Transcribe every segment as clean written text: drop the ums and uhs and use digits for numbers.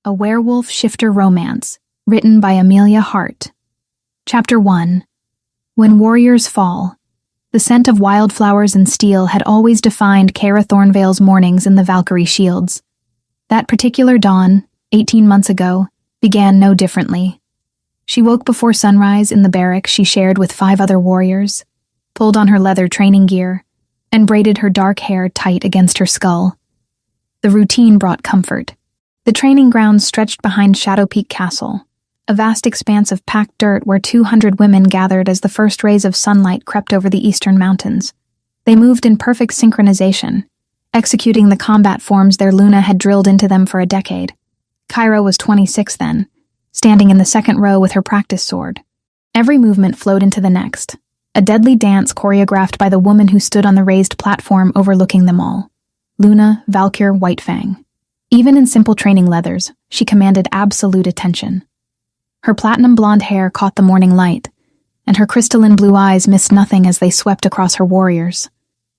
A Werewolf Shifter Romance, written by Amelia Hart. Chapter 1. When Warriors Fall. The scent of wildflowers and steel had always defined Kara Thornvale's mornings in the Valkyrie Shields. That particular dawn, 18 months ago, began no differently. She woke before sunrise in the barrack she shared with 5 other warriors, pulled on her leather training gear, and braided her dark hair tight against her skull. The routine brought comfort. The training grounds stretched behind Shadow Peak Castle, a vast expanse of packed dirt where 200 women gathered as the first rays of sunlight crept over the eastern mountains. They moved in perfect synchronization, executing the combat forms their Luna had drilled into them for a decade. Kyra was 26 then, standing in the second row with her practice sword. Every movement flowed into the next, a deadly dance choreographed by the woman who stood on the raised platform overlooking them all. Luna Valkyr Whitefang. Even in simple training leathers, she commanded absolute attention. Her platinum blonde hair caught the morning light, and her crystalline blue eyes missed nothing as they swept across her warriors.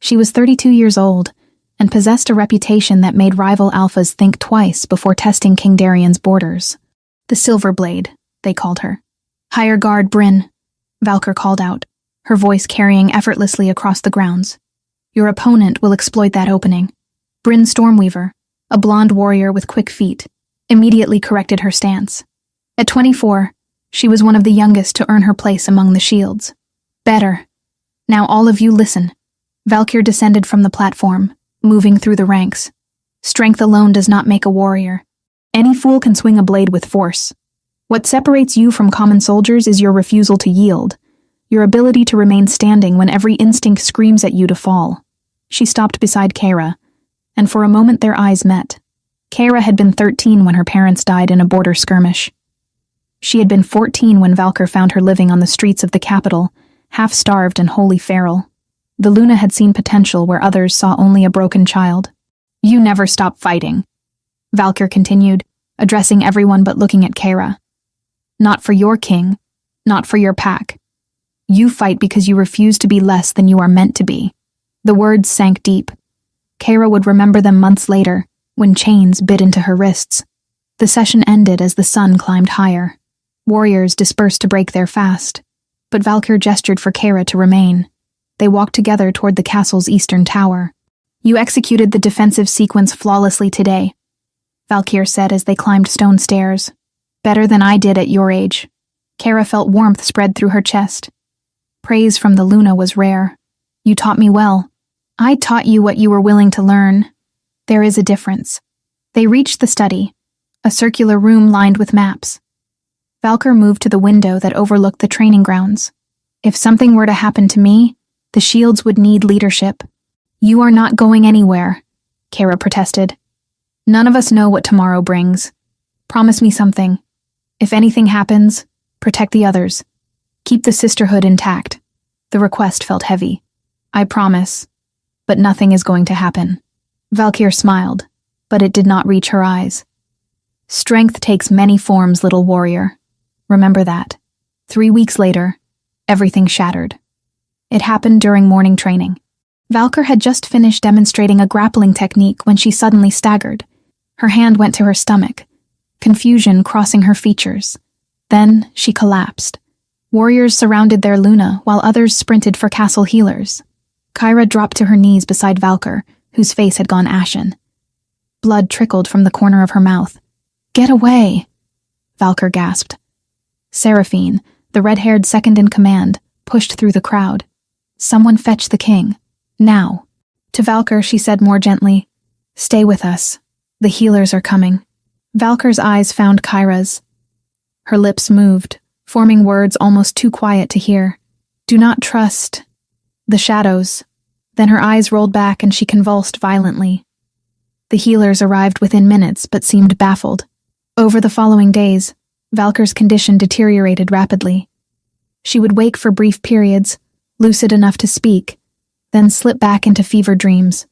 She was 32 years old, and possessed a reputation that made rival alphas think twice before testing King Darian's borders. The Silver Blade, they called her. "Higher guard, Bryn," Valkyr called out, her voice carrying effortlessly across the grounds. "Your opponent will exploit that opening." Bryn Stormweaver, a blonde warrior with quick feet, immediately corrected her stance. At 24, she was one of the youngest to earn her place among the shields. "Better. Now all of you listen." Valkyr descended from the platform, moving through the ranks. "Strength alone does not make a warrior. Any fool can swing a blade with force. What separates you from common soldiers is your refusal to yield, your ability to remain standing when every instinct screams at you to fall." She stopped beside Kara, and for a moment their eyes met. Kara had been 13 when her parents died in a border skirmish. She had been 14 when Valkyr found her living on the streets of the capital, half-starved and wholly feral. The Luna had seen potential where others saw only a broken child. "You never stop fighting," Valkyr continued, addressing everyone but looking at Kara. "Not for your king, not for your pack. You fight because you refuse to be less than you are meant to be." The words sank deep. Kara would remember them months later, when chains bit into her wrists. The session ended as the sun climbed higher. Warriors dispersed to break their fast, but Valkyr gestured for Kara to remain. They walked together toward the castle's eastern tower. "You executed the defensive sequence flawlessly today," Valkyr said as they climbed stone stairs. "Better than I did at your age." Kara felt warmth spread through her chest. Praise from the Luna was rare. "You taught me well." "I taught you what you were willing to learn. There is a difference." They reached the study, a circular room lined with maps. Valkyr moved to the window that overlooked the training grounds. "If something were to happen to me, the shields would need leadership." "You are not going anywhere," Kara protested. "None of us know what tomorrow brings. Promise me something. If anything happens, protect the others. Keep the sisterhood intact." The request felt heavy. "I promise. But nothing is going to happen." Valkyr smiled, but it did not reach her eyes. "Strength takes many forms, little warrior. Remember that." 3 weeks later, everything shattered. It happened during morning training. Valkyr had just finished demonstrating a grappling technique when she suddenly staggered. Her hand went to her stomach, confusion crossing her features. Then she collapsed. Warriors surrounded their Luna while others sprinted for castle healers. Kyra dropped to her knees beside Valkyr, whose face had gone ashen. Blood trickled from the corner of her mouth. "Get away!" Valkyr gasped. Seraphine, the red-haired second in command, pushed through the crowd. "Someone fetch the king. Now." To Valkyr, she said more gently, "Stay with us. The healers are coming." Valkyr's eyes found Kyra's. Her lips moved, forming words almost too quiet to hear. "Do not trust the shadows." Then her eyes rolled back and she convulsed violently. The healers arrived within minutes but seemed baffled. Over the following days, Valkyr's condition deteriorated rapidly. She would wake for brief periods, lucid enough to speak, then slip back into fever dreams.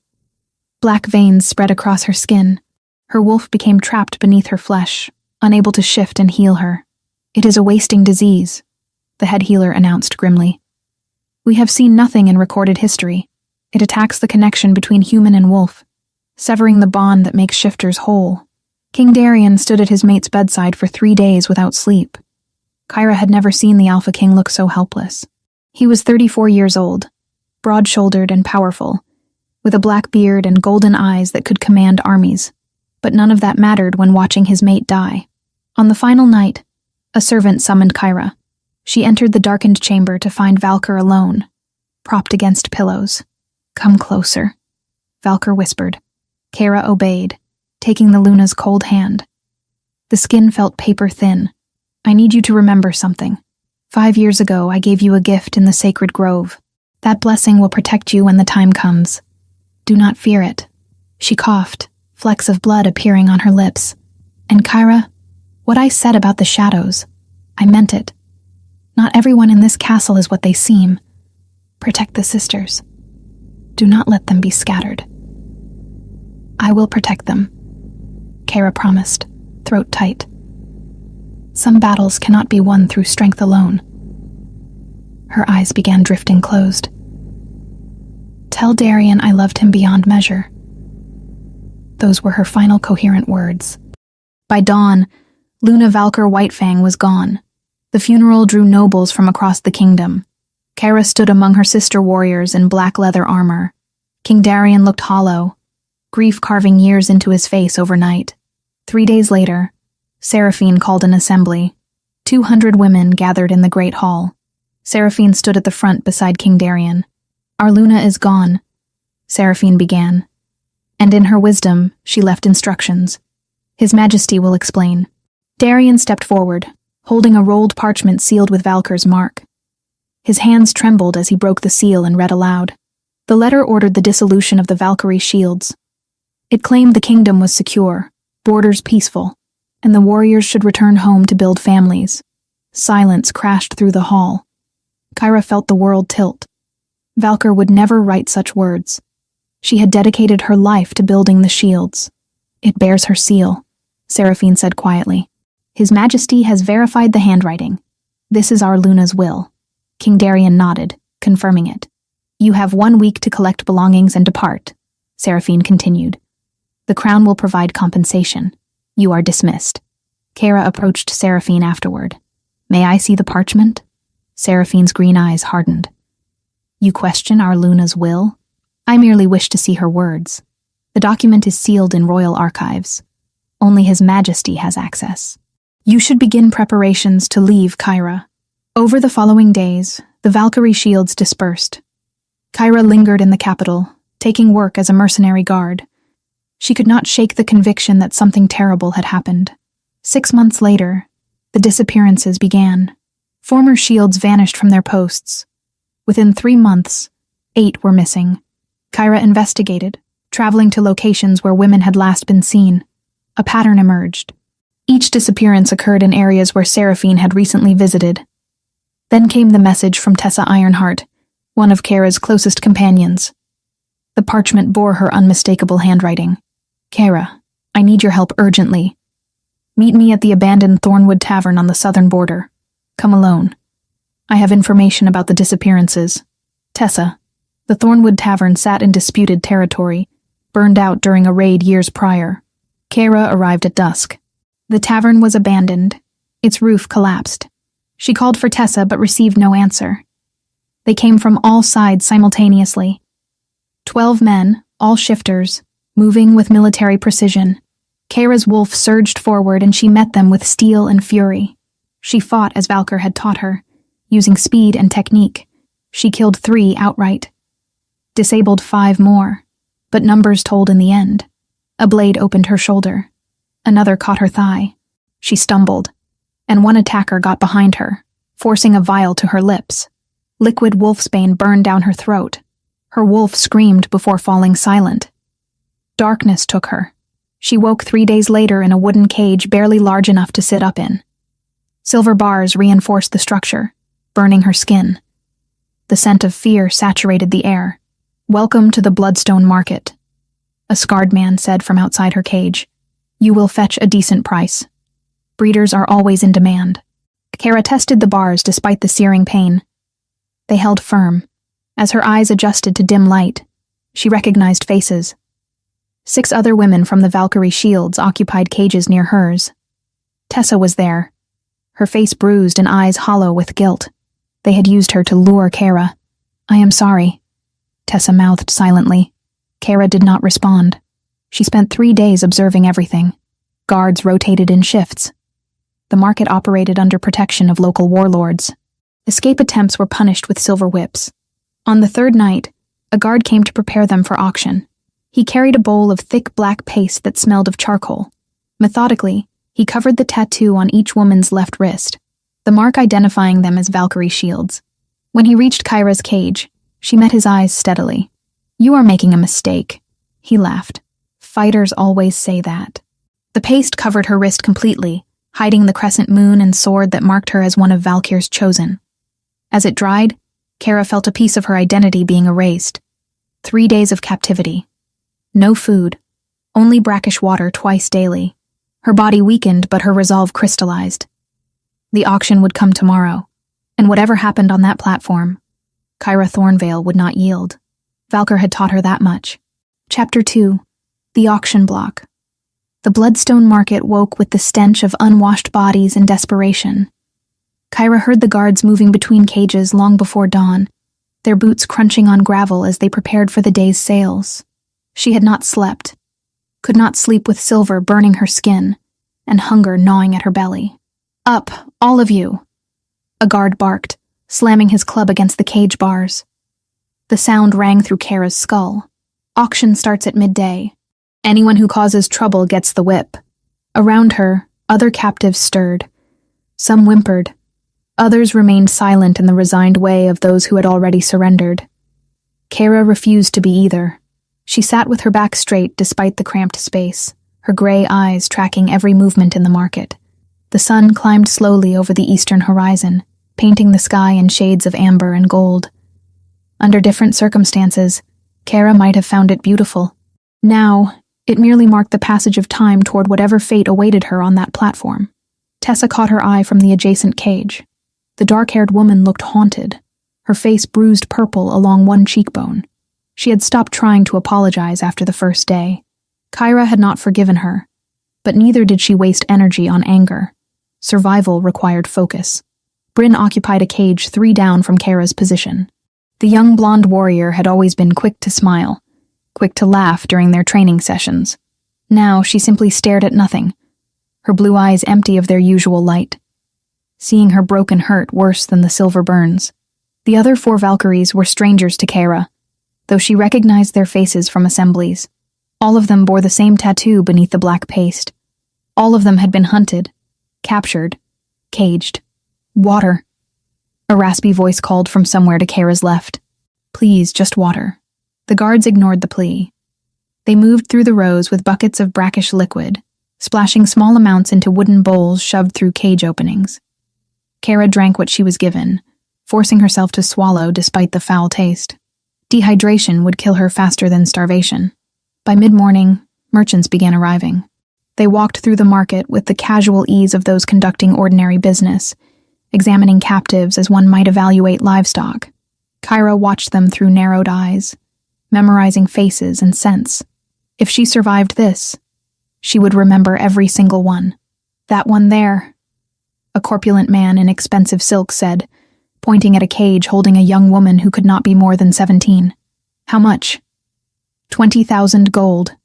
Black veins spread across her skin. Her wolf became trapped beneath her flesh, unable to shift and heal her. "It is a wasting disease," the head healer announced grimly. "We have seen nothing in recorded history. It attacks the connection between human and wolf, severing the bond that makes shifters whole." King Darien stood at his mate's bedside for 3 days without sleep. Kyra had never seen the Alpha King look so helpless. He was 34 years old, broad-shouldered and powerful, with a black beard and golden eyes that could command armies. But none of that mattered when watching his mate die. On the final night, a servant summoned Kyra. She entered the darkened chamber to find Valkyr alone, propped against pillows. "Come closer," Valkyr whispered. Kyra obeyed, taking the Luna's cold hand. The skin felt paper-thin. "I need you to remember something. 5 years ago, I gave you a gift in the sacred grove. That blessing will protect you when the time comes. Do not fear it." She coughed, flecks of blood appearing on her lips. "And Kyra, what I said about the shadows, I meant it. Not everyone in this castle is what they seem. Protect the sisters. Do not let them be scattered." "I will protect them," Kyra promised, throat tight. Some battles cannot be won through strength alone. Her eyes began drifting closed. "Tell Darien I loved him beyond measure." Those were her final coherent words. By dawn, Luna Valkyr Whitefang was gone. The funeral drew nobles from across the kingdom. Kyra stood among her sister warriors in black leather armor. King Darien looked hollow, grief carving years into his face overnight. 3 days later, Seraphine called an assembly. 200 women gathered in the great hall. Seraphine stood at the front beside King Darien. "Our Luna is gone," Seraphine began. And in her wisdom, she left instructions. "His Majesty will explain." Darien stepped forward, holding a rolled parchment sealed with Valkyr's mark. His hands trembled as he broke the seal and read aloud. The letter ordered the dissolution of the Valkyrie shields. It claimed the kingdom was secure, borders peaceful, and the warriors should return home to build families. Silence crashed through the hall. Kyra felt the world tilt. Valkyr would never write such words. She had dedicated her life to building the shields. "It bears her seal," Seraphine said quietly. "His Majesty has verified the handwriting. This is our Luna's will." King Darien nodded, confirming it. "You have 1 week to collect belongings and depart," Seraphine continued. "The crown will provide compensation. You are dismissed." Kyra approached Seraphine afterward. "May I see the parchment?" Seraphine's green eyes hardened. "You question our Luna's will?" "I merely wish to see her words. The document is sealed in royal archives. Only His Majesty has access." "You should begin preparations to leave, Kyra." Over the following days, the Valkyrie shields dispersed. Kyra lingered in the capital, taking work as a mercenary guard. She could not shake the conviction that something terrible had happened. 6 months later, the disappearances began. Former shields vanished from their posts. Within 3 months, 8 were missing. Kyra investigated, traveling to locations where women had last been seen. A pattern emerged. Each disappearance occurred in areas where Seraphine had recently visited. Then came the message from Tessa Ironheart, one of Kyra's closest companions. The parchment bore her unmistakable handwriting. "Kyra, I need your help urgently. Meet me at the abandoned Thornwood Tavern on the southern border. Come alone. I have information about the disappearances." Tessa. The Thornwood Tavern sat in disputed territory, burned out during a raid years prior. Kyra arrived at dusk. The tavern was abandoned. Its roof collapsed. She called for Tessa but received no answer. They came from all sides simultaneously. 12 men, all shifters, moving with military precision. Kyra's wolf surged forward and she met them with steel and fury. She fought as Valkyr had taught her, using speed and technique. She killed 3 outright. Disabled 5 more, but numbers told in the end. A blade opened her shoulder. Another caught her thigh. She stumbled, and one attacker got behind her, forcing a vial to her lips. Liquid wolfsbane burned down her throat. Her wolf screamed before falling silent. Darkness took her. She woke 3 days later in a wooden cage barely large enough to sit up in. Silver bars reinforced the structure, burning her skin. The scent of fear saturated the air. "Welcome to the Bloodstone Market," a scarred man said from outside her cage. "You will fetch a decent price. Breeders are always in demand." Kyra tested the bars despite the searing pain. They held firm. As her eyes adjusted to dim light, she recognized faces. 6 other women from the Valkyrie Shields occupied cages near hers. Tessa was there, her face bruised and eyes hollow with guilt. They had used her to lure Kara. "I am sorry," Tessa mouthed silently. Kara did not respond. She spent 3 days observing everything. Guards rotated in shifts. The market operated under protection of local warlords. Escape attempts were punished with silver whips. On the 3rd night, a guard came to prepare them for auction. He carried a bowl of thick black paste that smelled of charcoal. Methodically, he covered the tattoo on each woman's left wrist, the mark identifying them as Valkyrie shields. When he reached Kyra's cage, she met his eyes steadily. "You are making a mistake," he laughed. "Fighters always say that." The paste covered her wrist completely, hiding the crescent moon and sword that marked her as one of Valkyr's chosen. As it dried, Kara felt a piece of her identity being erased. 3 days of captivity. No food, only brackish water twice daily. Her body weakened, but her resolve crystallized. The auction would come tomorrow, and whatever happened on that platform, Kyra Thornvale would not yield. Valkyr had taught her that much. Chapter 2. The Auction Block. The Bloodstone Market woke with the stench of unwashed bodies and desperation. Kyra heard the guards moving between cages long before dawn, their boots crunching on gravel as they prepared for the day's sales. She had not slept, could not sleep with silver burning her skin, and hunger gnawing at her belly. "Up, all of you!" A guard barked, slamming his club against the cage bars. The sound rang through Kara's skull. "Auction starts at midday. Anyone who causes trouble gets the whip." Around her, other captives stirred. Some whimpered. Others remained silent in the resigned way of those who had already surrendered. Kara refused to be either. She sat with her back straight despite the cramped space, her gray eyes tracking every movement in the market. The sun climbed slowly over the eastern horizon, painting the sky in shades of amber and gold. Under different circumstances, Kara might have found it beautiful. Now, it merely marked the passage of time toward whatever fate awaited her on that platform. Tessa caught her eye from the adjacent cage. The dark-haired woman looked haunted, her face bruised purple along one cheekbone. She had stopped trying to apologize after the first day. Kyra had not forgiven her, but neither did she waste energy on anger. Survival required focus. Bryn occupied a cage 3 down from Kara's position. The young blonde warrior had always been quick to smile, quick to laugh during their training sessions. Now she simply stared at nothing, her blue eyes empty of their usual light. Seeing her broken hurt worse than the silver burns. The other 4 Valkyries were strangers to Kara, though she recognized their faces from assemblies. All of them bore the same tattoo beneath the black paste. All of them had been hunted, captured, caged. "Water," a raspy voice called from somewhere to Kara's left. "Please, just water." The guards ignored the plea. They moved through the rows with buckets of brackish liquid, splashing small amounts into wooden bowls shoved through cage openings. Kara drank what she was given, forcing herself to swallow despite the foul taste. Dehydration would kill her faster than starvation. By mid-morning, merchants began arriving. They walked through the market with the casual ease of those conducting ordinary business, examining captives as one might evaluate livestock. Kyra watched them through narrowed eyes, memorizing faces and scents. If she survived this, she would remember every single one. "That one there," a corpulent man in expensive silk said, pointing at a cage holding a young woman who could not be more than 17. "How much?" 20,000 gold,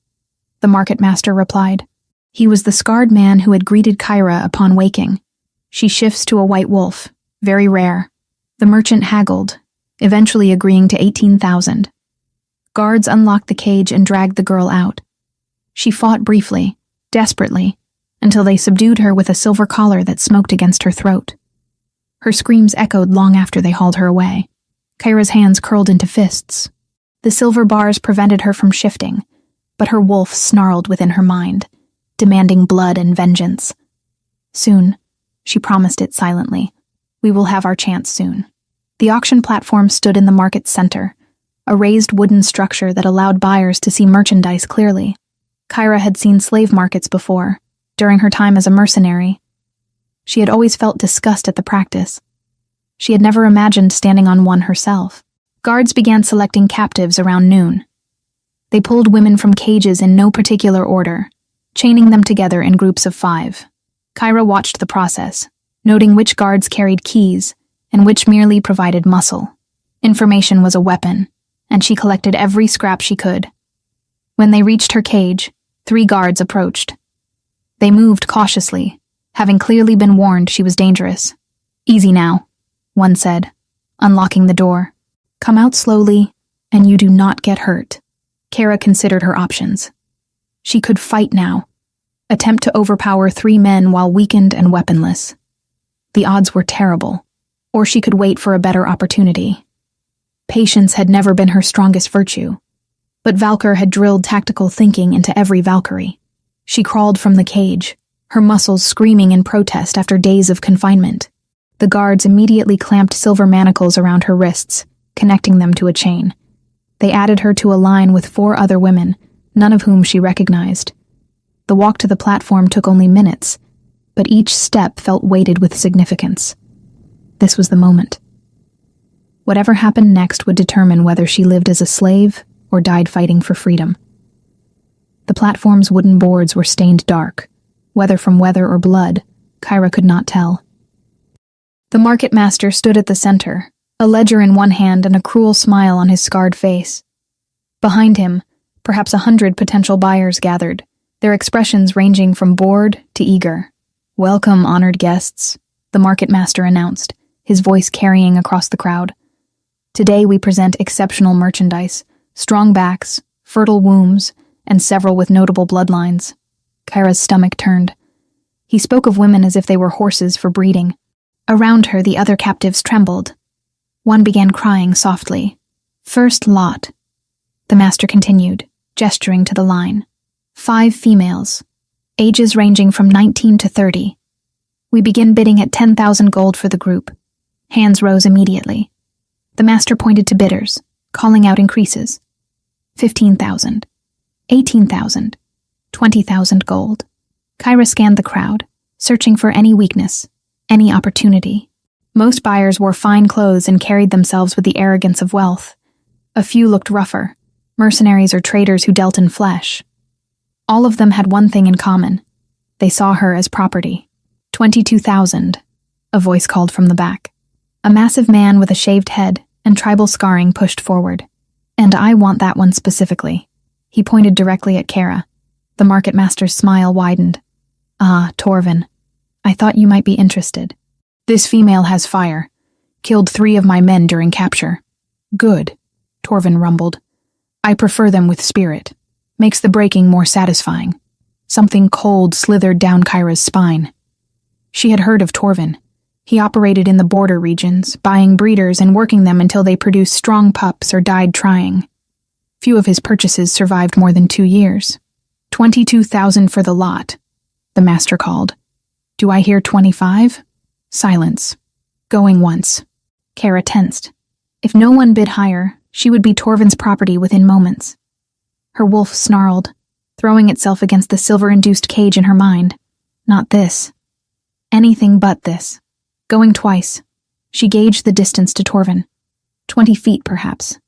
the market master replied. He was the scarred man who had greeted Kyra upon waking. She shifts to a white wolf, very rare. The merchant haggled, eventually agreeing to 18,000. Guards unlocked the cage and dragged the girl out. She fought briefly, desperately, until they subdued her with a silver collar that smoked against her throat. Her screams echoed long after they hauled her away. Kyra's hands curled into fists. The silver bars prevented her from shifting, but her wolf snarled within her mind, demanding blood and vengeance. "Soon," she promised it silently. "We will have our chance soon." The auction platform stood in the market's center, a raised wooden structure that allowed buyers to see merchandise clearly. Kyra had seen slave markets before, during her time as a mercenary. She had always felt disgust at the practice. She had never imagined standing on one herself. Guards began selecting captives around noon. They pulled women from cages in no particular order, chaining them together in groups of 5. Kyra watched the process, noting which guards carried keys and which merely provided muscle. Information was a weapon, and she collected every scrap she could. When they reached her cage, 3 guards approached. They moved cautiously, having clearly been warned she was dangerous. "Easy now," one said, unlocking the door. "Come out slowly, and you do not get hurt." Kara considered her options. She could fight now, attempt to overpower 3 men while weakened and weaponless. The odds were terrible, or she could wait for a better opportunity. Patience had never been her strongest virtue, but Valkyr had drilled tactical thinking into every Valkyrie. She crawled from the cage, her muscles screaming in protest after days of confinement. The guards immediately clamped silver manacles around her wrists, connecting them to a chain. They added her to a line with 4 other women, none of whom she recognized. The walk to the platform took only minutes, but each step felt weighted with significance. This was the moment. Whatever happened next would determine whether she lived as a slave or died fighting for freedom. The platform's wooden boards were stained dark. Whether from weather or blood, Kyra could not tell. The market master stood at the center, a ledger in one hand and a cruel smile on his scarred face. Behind him, perhaps 100 potential buyers gathered, their expressions ranging from bored to eager. "Welcome, honored guests," the market master announced, his voice carrying across the crowd. "Today we present exceptional merchandise, strong backs, fertile wombs, and several with notable bloodlines." Kyra's stomach turned. He spoke of women as if they were horses for breeding. Around her, the other captives trembled. One began crying softly. "First lot," the master continued, gesturing to the line. 5 females, ages ranging from 19 to 30. We begin bidding at 10,000 gold for the group. Hands rose immediately. The master pointed to bidders, calling out increases. 15,000, 18,000, 20,000 gold. Kyra scanned the crowd, searching for any weakness, any opportunity. Most buyers wore fine clothes and carried themselves with the arrogance of wealth. A few looked rougher, mercenaries or traders who dealt in flesh. All of them had one thing in common. They saw her as property. 22,000, a voice called from the back. A massive man with a shaved head and tribal scarring pushed forward. "And I want that one specifically." He pointed directly at Kara. The market master's smile widened. "Ah, Torvin. I thought you might be interested. This female has fire. Killed 3 of my men during capture." "Good," Torvin rumbled. "I prefer them with spirit. Makes the breaking more satisfying." Something cold slithered down Kyra's spine. She had heard of Torvin. He operated in the border regions, buying breeders and working them until they produced strong pups or died trying. Few of his purchases survived more than 2 years. 22,000 for the lot, the master called. "Do I hear 25? Silence. Going once." Kara tensed. If no one bid higher, she would be Torvin's property within moments. Her wolf snarled, throwing itself against the silver-induced cage in her mind. Not this. Anything but this. Going twice, she gauged the distance to Torvin. 20 feet, perhaps.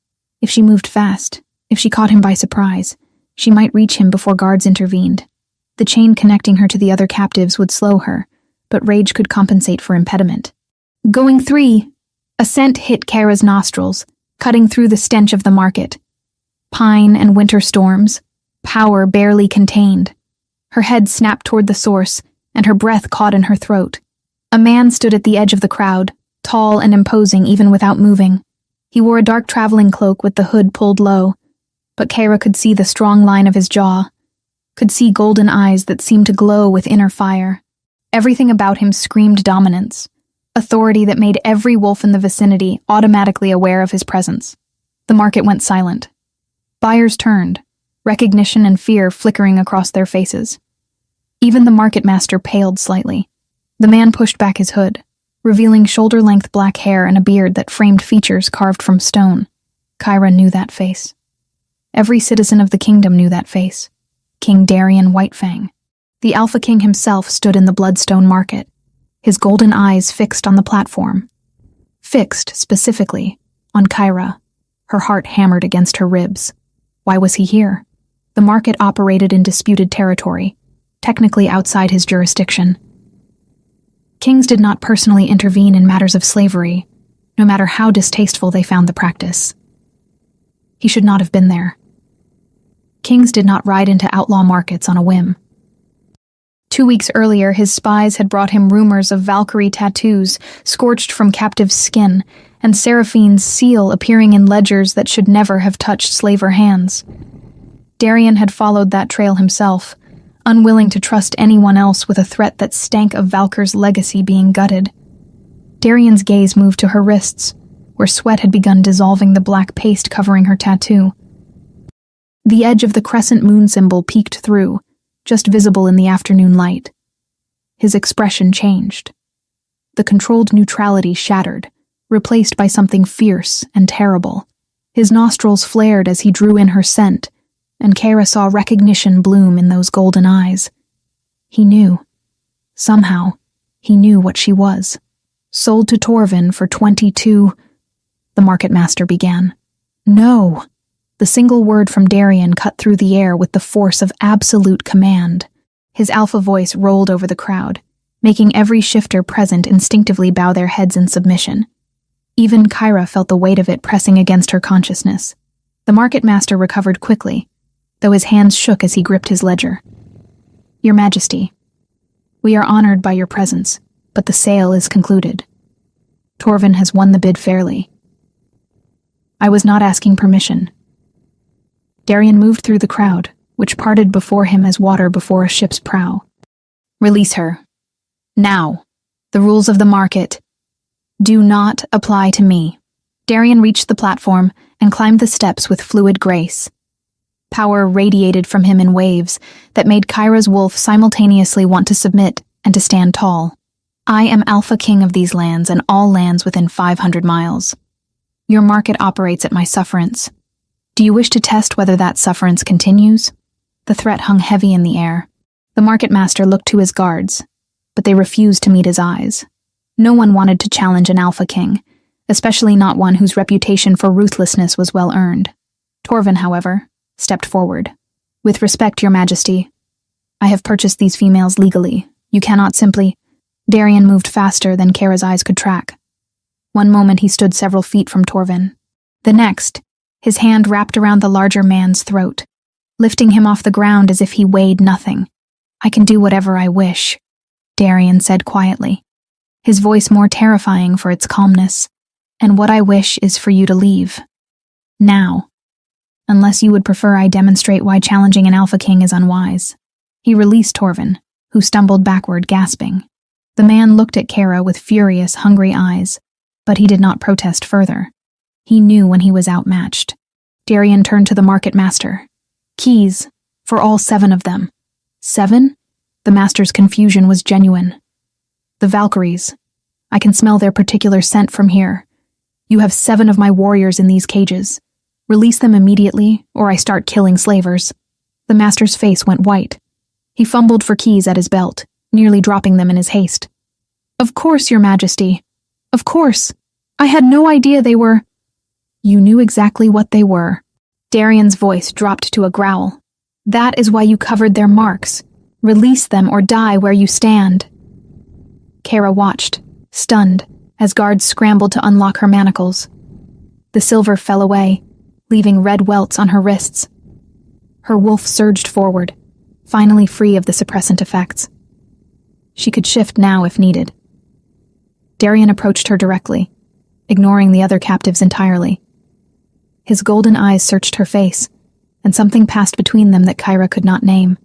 If she moved fast, if she caught him by surprise, she might reach him before guards intervened. The chain connecting her to the other captives would slow her, but rage could compensate for impediment. Going 3. A scent hit Kara's nostrils, cutting through the stench of the market. Pine and winter storms, power barely contained. Her head snapped toward the source, and her breath caught in her throat. A man stood at the edge of the crowd, tall and imposing even without moving. He wore a dark traveling cloak with the hood pulled low, but Kara could see the strong line of his jaw, could see golden eyes that seemed to glow with inner fire. Everything about him screamed dominance, authority that made every wolf in the vicinity automatically aware of his presence. The market went silent. Buyers turned, recognition and fear flickering across their faces. Even the market master paled slightly. The man pushed back his hood, revealing shoulder-length black hair and a beard that framed features carved from stone. Kyra knew that face. Every citizen of the kingdom knew that face. King Darian Whitefang. The Alpha King himself stood in the Bloodstone market, his golden eyes fixed on the platform. Fixed, specifically, on Kyra. Her heart hammered against her ribs. Why was he here? The market operated in disputed territory, technically outside his jurisdiction. Kings did not personally intervene in matters of slavery, no matter how distasteful they found the practice. He should not have been there. Kings did not ride into outlaw markets on a whim. 2 weeks earlier, his spies had brought him rumors of Valkyrie tattoos scorched from captive skin and Seraphine's seal appearing in ledgers that should never have touched slaver hands. Darian had followed that trail himself, unwilling to trust anyone else with a threat that stank of Valkyr's legacy being gutted. Darian's gaze moved to her wrists, where sweat had begun dissolving the black paste covering her tattoo. The edge of the crescent moon symbol peeked through, just visible in the afternoon light. His expression changed. The controlled neutrality shattered, replaced by something fierce and terrible. His nostrils flared as he drew in her scent, and Kara saw recognition bloom in those golden eyes. He knew. Somehow, he knew what she was. Sold to Torvin for 22... The market master began. No! The single word from Darian cut through the air with the force of absolute command. His alpha voice rolled over the crowd, making every shifter present instinctively bow their heads in submission. Even Kyra felt the weight of it pressing against her consciousness. The market master recovered quickly, though his hands shook as he gripped his ledger. Your Majesty, we are honored by your presence, but the sale is concluded. Torvin has won the bid fairly. I was not asking permission. Darian moved through the crowd, which parted before him as water before a ship's prow. Release her. Now. The rules of the market do not apply to me. Darian reached the platform and climbed the steps with fluid grace. Power radiated from him in waves that made Kyra's wolf simultaneously want to submit and to stand tall. I am Alpha King of these lands and all lands within 500 miles. Your market operates at my sufferance. Do you wish to test whether that sufferance continues? The threat hung heavy in the air. The market master looked to his guards, but they refused to meet his eyes. No one wanted to challenge an Alpha King, especially not one whose reputation for ruthlessness was well earned. Torvin, however, stepped forward. With respect, Your Majesty, I have purchased these females legally. You cannot simply... Darian moved faster than Kara's eyes could track. One moment he stood several feet from Torvin. The next, his hand wrapped around the larger man's throat, lifting him off the ground as if he weighed nothing. I can do whatever I wish, Darian said quietly, his voice more terrifying for its calmness. And what I wish is for you to leave. Now. Unless you would prefer I demonstrate why challenging an Alpha King is unwise. He released Torvin, who stumbled backward, gasping. The man looked at Kara with furious, hungry eyes, but he did not protest further. He knew when he was outmatched. Darian turned to the market master. Keys, for all 7 of them. 7? The master's confusion was genuine. The Valkyries. I can smell their particular scent from here. You have 7 of my warriors in these cages. Release them immediately, or I start killing slavers. The master's face went white. He fumbled for keys at his belt, nearly dropping them in his haste. Of course, Your Majesty. Of course. I had no idea they were... You knew exactly what they were. Darian's voice dropped to a growl. That is why you covered their marks. Release them or die where you stand. Kara watched, stunned, as guards scrambled to unlock her manacles. The silver fell away, leaving red welts on her wrists. Her wolf surged forward, finally free of the suppressant effects. She could shift now if needed. Darian approached her directly, ignoring the other captives entirely. His golden eyes searched her face, and something passed between them that Kyra could not name.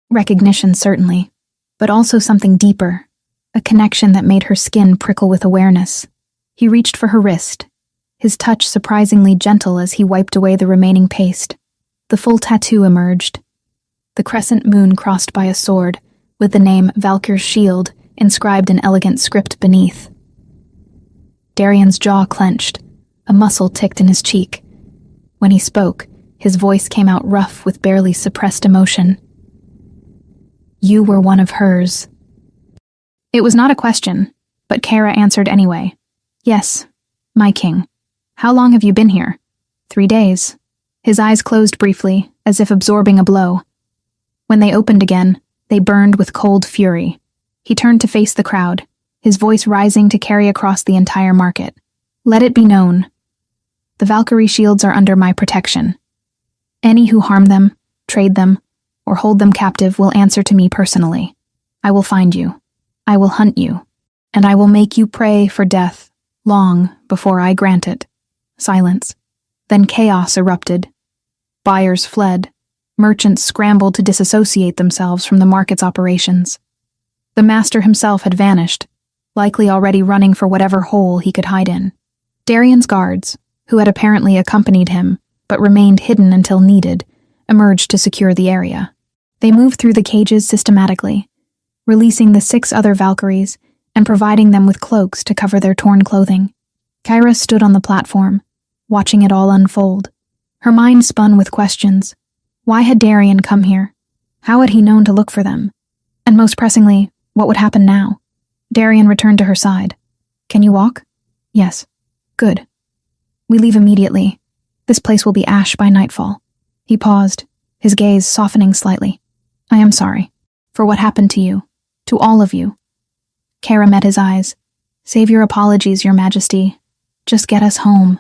Recognition, certainly, but also something deeper, a connection that made her skin prickle with awareness. He reached for her wrist, his touch surprisingly gentle as he wiped away the remaining paste. The full tattoo emerged. The crescent moon crossed by a sword, with the name Valkyr's Shield inscribed in elegant script beneath. Darian's jaw clenched, a muscle ticked in his cheek. When he spoke, his voice came out rough with barely suppressed emotion. You were one of hers. It was not a question, but Kara answered anyway. Yes, my king. How long have you been here? 3 days. His eyes closed briefly, as if absorbing a blow. When they opened again, they burned with cold fury. He turned to face the crowd, his voice rising to carry across the entire market. Let it be known. The Valkyrie shields are under my protection. Any who harm them, trade them, or hold them captive will answer to me personally. I will find you. I will hunt you. And I will make you pray for death, long before I grant it. Silence. Then chaos erupted. Buyers fled. Merchants scrambled to disassociate themselves from the market's operations. The master himself had vanished, likely already running for whatever hole he could hide in. Darian's guards, who had apparently accompanied him, but remained hidden until needed, emerged to secure the area. They moved through the cages systematically, releasing the 6 other Valkyries and providing them with cloaks to cover their torn clothing. Kyra stood on the platform, watching it all unfold. Her mind spun with questions. Why had Darian come here? How had he known to look for them? And most pressingly, what would happen now? Darian returned to her side. Can you walk? Yes. Good. We leave immediately. This place will be ash by nightfall. He paused, his gaze softening slightly. I am sorry for what happened to you, to all of you. Kara met his eyes. Save your apologies, Your Majesty. Just get us home.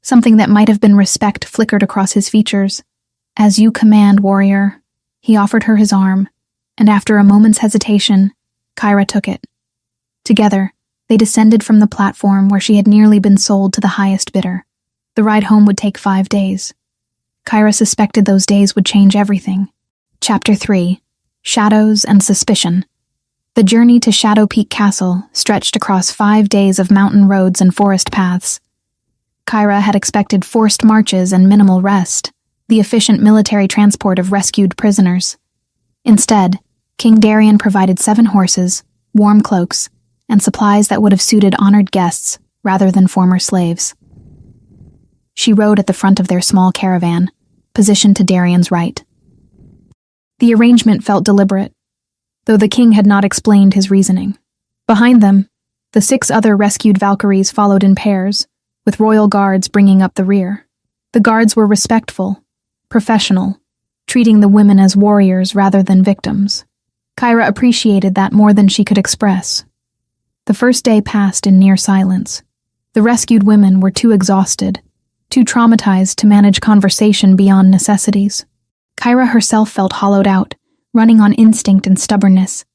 Something that might have been respect flickered across his features. As you command, warrior. He offered her his arm, and after a moment's hesitation, Kyra took it. Together, they descended from the platform where she had nearly been sold to the highest bidder. The ride home would take 5 days. Kyra suspected those days would change everything. Chapter 3: Shadows and Suspicion. The journey to Shadow Peak Castle stretched across 5 days of mountain roads and forest paths. Kyra had expected forced marches and minimal rest, the efficient military transport of rescued prisoners. Instead, King Darian provided 7 horses, warm cloaks, and supplies that would have suited honored guests rather than former slaves. She rode at the front of their small caravan, positioned to Darian's right. The arrangement felt deliberate, though the king had not explained his reasoning. Behind them, the 6 other rescued Valkyries followed in pairs, with royal guards bringing up the rear. The guards were respectful, professional, treating the women as warriors rather than victims. Kyra appreciated that more than she could express. The first day passed in near silence. The rescued women were too exhausted, too traumatized to manage conversation beyond necessities. Kyra herself felt hollowed out, running on instinct and stubbornness.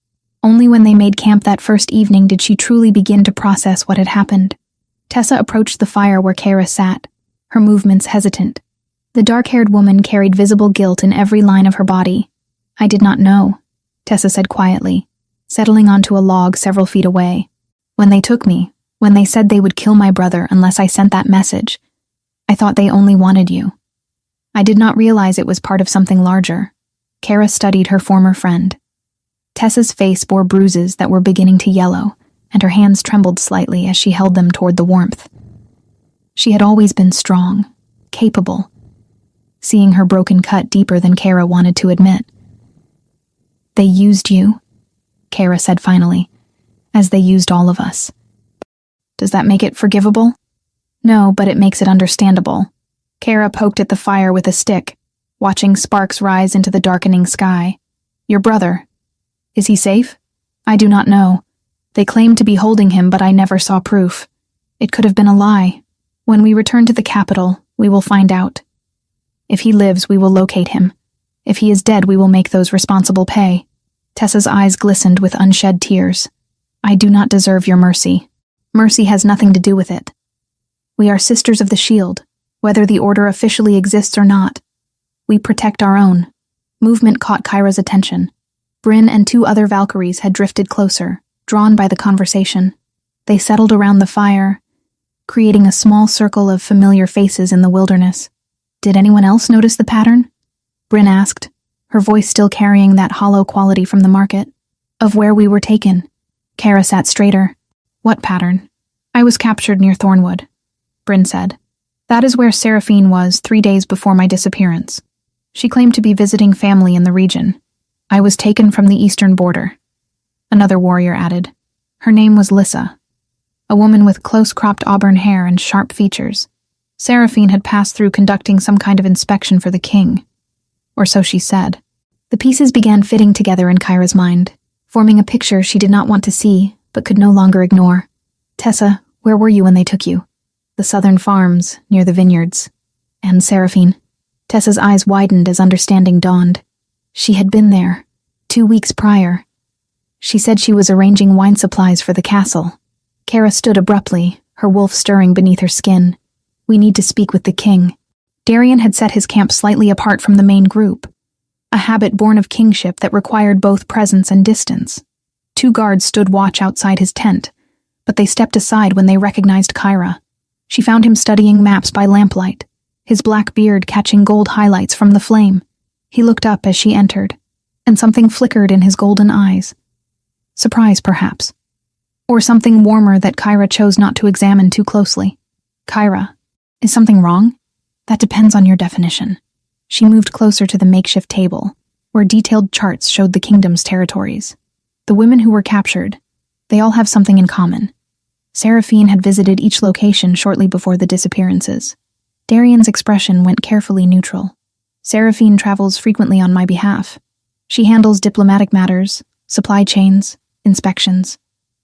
Only when they made camp that first evening did she truly begin to process what had happened. Tessa approached the fire where Kyra sat, her movements hesitant. The dark-haired woman carried visible guilt in every line of her body. I did not know, Tessa said quietly, settling onto a log several feet away. When they took me, when they said they would kill my brother unless I sent that message, I thought they only wanted you. I did not realize it was part of something larger. Kara studied her former friend. Tessa's face bore bruises that were beginning to yellow, and her hands trembled slightly as she held them toward the warmth. She had always been strong, capable, seeing her broken cut deeper than Kara wanted to admit. They used you, Kara said finally, as they used all of us. Does that make it forgivable? No, but it makes it understandable. Kara poked at the fire with a stick, watching sparks rise into the darkening sky. Your brother. Is he safe? I do not know. They claimed to be holding him, but I never saw proof. It could have been a lie. When we return to the capital, we will find out. If he lives, we will locate him. If he is dead, we will make those responsible pay. Tessa's eyes glistened with unshed tears. I do not deserve your mercy. Mercy has nothing to do with it. We are Sisters of the Shield, whether the order officially exists or not. We protect our own. Movement caught Kyra's attention. Bryn and 2 other Valkyries had drifted closer, drawn by the conversation. They settled around the fire, creating a small circle of familiar faces in the wilderness. Did anyone else notice the pattern? Bryn asked, her voice still carrying that hollow quality from the market. Of where we were taken. Kara sat straighter. What pattern? I was captured near Thornwood, Bryn said. That is where Seraphine was 3 days before my disappearance. She claimed to be visiting family in the region. I was taken from the eastern border. Another warrior added. Her name was Lissa, a woman with close-cropped auburn hair and sharp features. Seraphine had passed through conducting some kind of inspection for the king. Or so she said. The pieces began fitting together in Kyra's mind, forming a picture she did not want to see, but could no longer ignore. Tessa, where were you when they took you? The southern farms, near the vineyards. And Seraphine. Tessa's eyes widened as understanding dawned. She had been there, 2 weeks prior. She said she was arranging wine supplies for the castle. Kara stood abruptly, her wolf stirring beneath her skin. We need to speak with the king. Darian had set his camp slightly apart from the main group, a habit born of kingship that required both presence and distance. 2 guards stood watch outside his tent, but they stepped aside when they recognized Kyra. She found him studying maps by lamplight, his black beard catching gold highlights from the flame. He looked up as she entered, and something flickered in his golden eyes. Surprise, perhaps. Or something warmer that Kyra chose not to examine too closely. Kyra, is something wrong? That depends on your definition. She moved closer to the makeshift table, where detailed charts showed the kingdom's territories. The women who were captured, they all have something in common. Seraphine had visited each location shortly before the disappearances. Darian's expression went carefully neutral. Seraphine travels frequently on my behalf. She handles diplomatic matters, supply chains, inspections.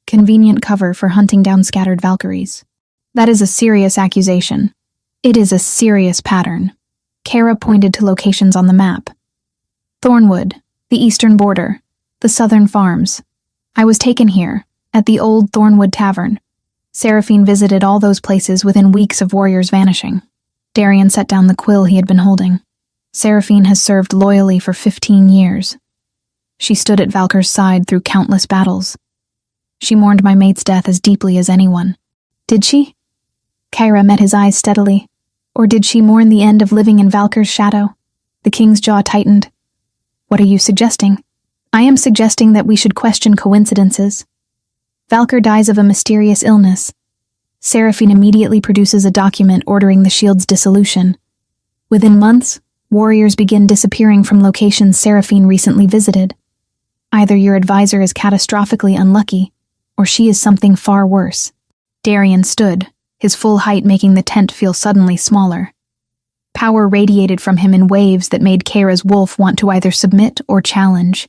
Convenient cover for hunting down scattered Valkyries. That is a serious accusation. It is a serious pattern. Kara pointed to locations on the map. Thornwood, the eastern border, the southern farms. I was taken here, at the old Thornwood Tavern. Seraphine visited all those places within weeks of warriors vanishing. Darian set down the quill he had been holding. Seraphine has served loyally for 15 years. She stood at Valkyr's side through countless battles. She mourned my mate's death as deeply as anyone. Did she? Kyra met his eyes steadily. Or did she mourn the end of living in Valkyr's shadow? The king's jaw tightened. What are you suggesting? I am suggesting that we should question coincidences. Valkyr dies of a mysterious illness. Seraphine immediately produces a document ordering the shield's dissolution. Within months, warriors begin disappearing from locations Seraphine recently visited. Either your advisor is catastrophically unlucky, or she is something far worse. Darian stood, his full height making the tent feel suddenly smaller. Power radiated from him in waves that made Kara's wolf want to either submit or challenge.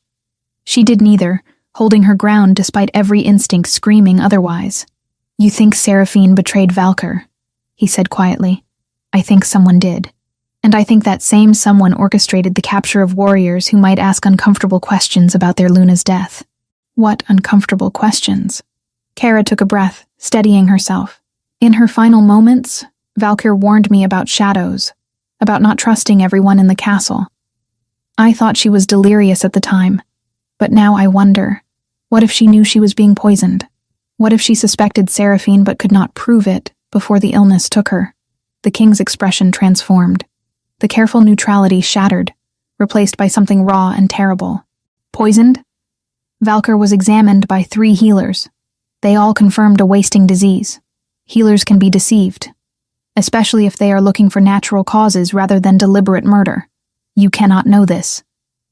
She did neither, holding her ground despite every instinct screaming otherwise. You think Seraphine betrayed Valkyr, he said quietly. I think someone did. And I think that same someone orchestrated the capture of warriors who might ask uncomfortable questions about their Luna's death. What uncomfortable questions? Kara took a breath, steadying herself. In her final moments, Valkyr warned me about shadows, about not trusting everyone in the castle. I thought she was delirious at the time, but now I wonder, what if she knew she was being poisoned? What if she suspected Seraphine but could not prove it before the illness took her? The king's expression transformed. The careful neutrality shattered, replaced by something raw and terrible. Poisoned? Valkyr was examined by 3 healers. They all confirmed a wasting disease. Healers can be deceived, especially if they are looking for natural causes rather than deliberate murder. You cannot know this.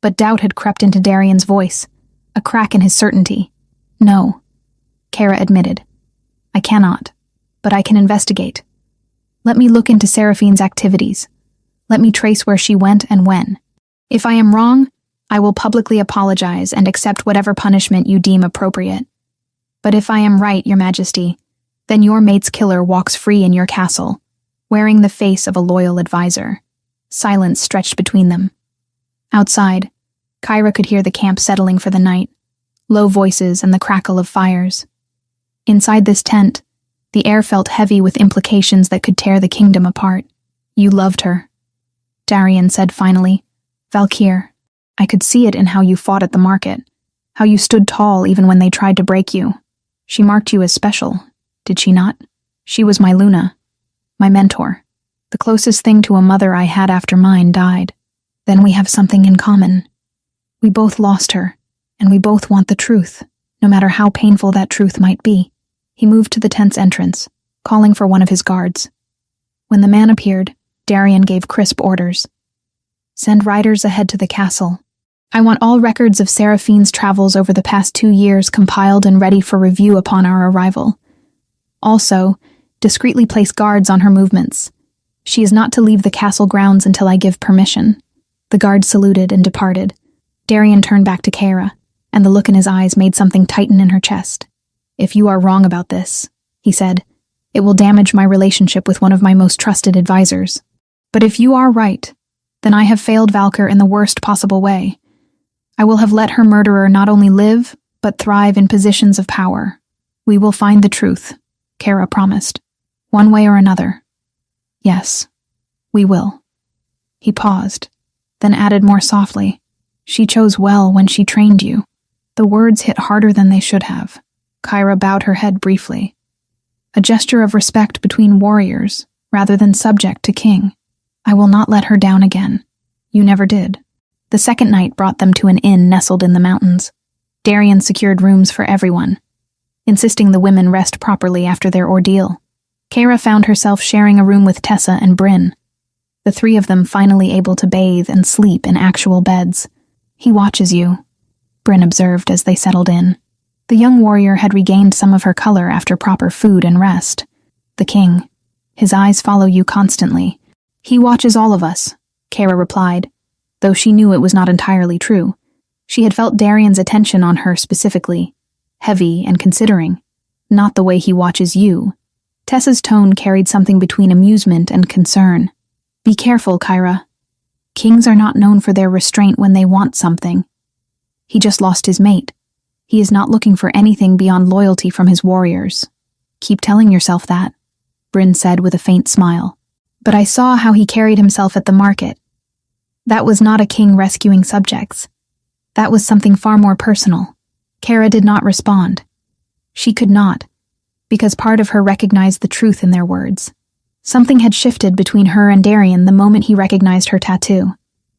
But doubt had crept into Darian's voice, a crack in his certainty. No, Kara admitted. I cannot, but I can investigate. Let me look into Seraphine's activities. Let me trace where she went and when. If I am wrong, I will publicly apologize and accept whatever punishment you deem appropriate. But if I am right, Your Majesty, then your mate's killer walks free in your castle, wearing the face of a loyal advisor. Silence stretched between them. Outside, Kyra could hear the camp settling for the night, low voices and the crackle of fires. Inside this tent, the air felt heavy with implications that could tear the kingdom apart. You loved her, Darian said finally. Valkyr, I could see it in how you fought at the market, how you stood tall even when they tried to break you. She marked you as special, did she not? She was my Luna, my mentor. The closest thing to a mother I had after mine died. Then we have something in common. We both lost her, and we both want the truth, no matter how painful that truth might be. He moved to the tent's entrance, calling for one of his guards. When the man appeared, Darian gave crisp orders. Send riders ahead to the castle. I want all records of Seraphine's travels over the past 2 years compiled and ready for review upon our arrival. Also, discreetly place guards on her movements. She is not to leave the castle grounds until I give permission." The guard saluted and departed. Darian turned back to Kara, and the look in his eyes made something tighten in her chest. "If you are wrong about this," he said, "it will damage my relationship with one of my most trusted advisors. But if you are right, then I have failed Valkyr in the worst possible way. I will have let her murderer not only live, but thrive in positions of power. We will find the truth," Kara promised. "One way or another. Yes, we will." He paused, then added more softly, "She chose well when she trained you." The words hit harder than they should have. Kyra bowed her head briefly. A gesture of respect between warriors, rather than subject to king. "I will not let her down again. You never did." The second night brought them to an inn nestled in the mountains. Darian secured rooms for everyone, insisting the women rest properly after their ordeal. Kara found herself sharing a room with Tessa and Bryn, the three of them finally able to bathe and sleep in actual beds. "He watches you," Bryn observed as they settled in. The young warrior had regained some of her color after proper food and rest. "The king. His eyes follow you constantly." "He watches all of us," Kara replied, though she knew it was not entirely true. She had felt Darian's attention on her specifically, heavy and considering, not the way he watches you. Tessa's tone carried something between amusement and concern. "Be careful, Kyra. Kings are not known for their restraint when they want something. He just lost his mate. He is not looking for anything beyond loyalty from his warriors. Keep telling yourself that," Bryn said with a faint smile. "But I saw how he carried himself at the market. That was not a king rescuing subjects. That was something far more personal." Kara did not respond. She could not, because part of her recognized the truth in their words. Something had shifted between her and Darian the moment he recognized her tattoo,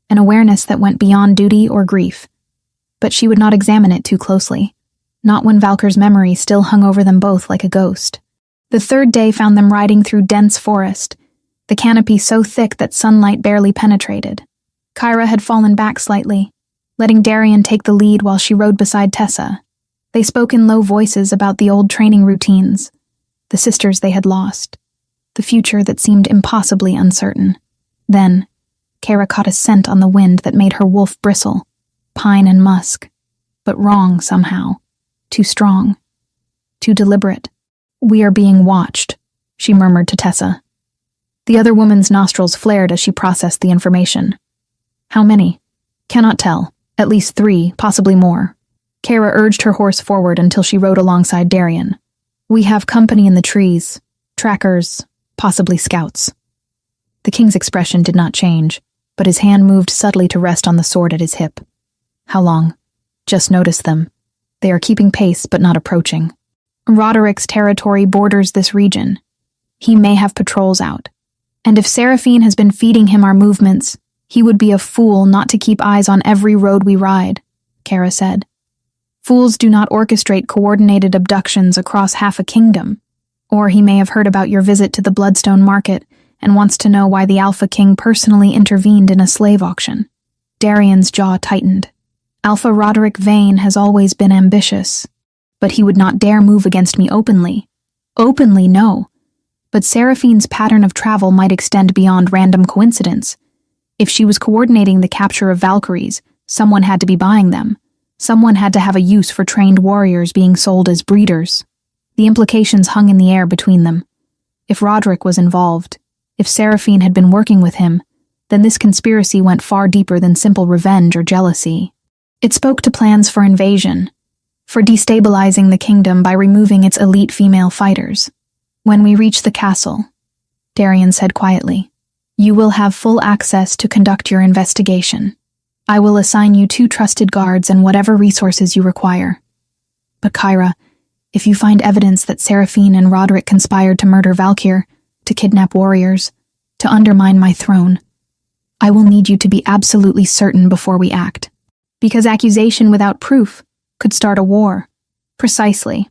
an awareness that went beyond duty or grief. But she would not examine it too closely, not when Valkyr's memory still hung over them both like a ghost. The third day found them riding through dense forest, the canopy so thick that sunlight barely penetrated. Kyra had fallen back slightly, letting Darian take the lead while she rode beside Tessa. They spoke in low voices about the old training routines, the sisters they had lost, the future that seemed impossibly uncertain. Then, Kara caught a scent on the wind that made her wolf bristle, pine and musk, but wrong somehow, too strong, too deliberate. "We are being watched," she murmured to Tessa. The other woman's nostrils flared as she processed the information. "How many?" "Cannot tell. At least 3, possibly more." Kara urged her horse forward until she rode alongside Darian. "We have company in the trees, trackers, possibly scouts." The king's expression did not change, but his hand moved subtly to rest on the sword at his hip. "How long?" "Just noticed them. They are keeping pace but not approaching. Roderick's territory borders this region. He may have patrols out. And if Seraphine has been feeding him our movements, he would be a fool not to keep eyes on every road we ride," Kara said. "Fools do not orchestrate coordinated abductions across half a kingdom. Or he may have heard about your visit to the Bloodstone Market and wants to know why the Alpha King personally intervened in a slave auction." Darian's jaw tightened. Alpha Roderick Vane has always been ambitious, but he would not dare move against me openly. Openly, no. But Seraphine's pattern of travel might extend beyond random coincidence. If she was coordinating the capture of Valkyries, someone had to be buying them. Someone had to have a use for trained warriors being sold as breeders. The implications hung in the air between them. If Roderick was involved, if Seraphine had been working with him, then this conspiracy went far deeper than simple revenge or jealousy. It spoke to plans for invasion, for destabilizing the kingdom by removing its elite female fighters. "When we reach the castle," Darian said quietly, "you will have full access to conduct your investigation. I will assign you 2 trusted guards and whatever resources you require. But Kyra, if you find evidence that Seraphine and Roderick conspired to murder Valkyr, to kidnap warriors, to undermine my throne, I will need you to be absolutely certain before we act. Because accusation without proof could start a war." "Precisely."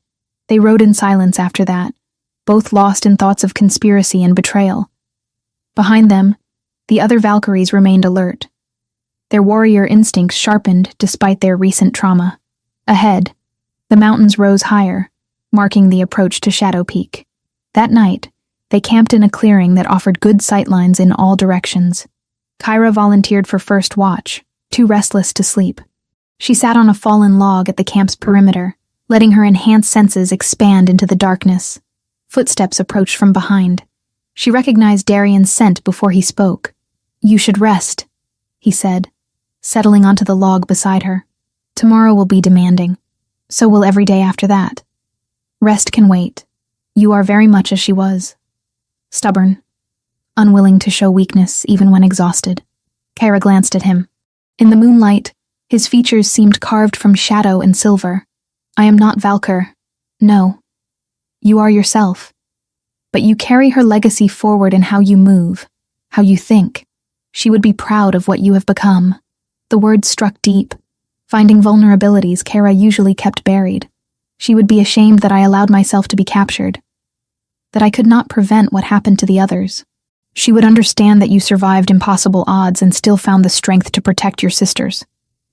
They rode in silence after that, both lost in thoughts of conspiracy and betrayal. Behind them, the other Valkyries remained alert, their warrior instincts sharpened despite their recent trauma. Ahead, the mountains rose higher, marking the approach to Shadow Peak. That night, They camped in a clearing that offered good sightlines in all directions. Kyra volunteered for first watch, too restless to sleep. She sat on a fallen log at the camp's perimeter, letting her enhanced senses expand into the darkness. Footsteps approached from behind. She recognized Darian's scent before he spoke. "You should rest," he said, settling onto the log beside her. "Tomorrow will be demanding. So will every day after that. Rest can wait. You are very much as she was. Stubborn, unwilling to show weakness even when exhausted." Kyra glanced at him. In the moonlight, his features seemed carved from shadow and silver. "I am not Valkyr. No. You are yourself. But you carry her legacy forward in how you move, how you think. She would be proud of what you have become." The words struck deep, finding vulnerabilities Kyra usually kept buried. She would be ashamed that I allowed myself to be captured, that I could not prevent what happened to the others. She would understand that you survived impossible odds and still found the strength to protect your sisters.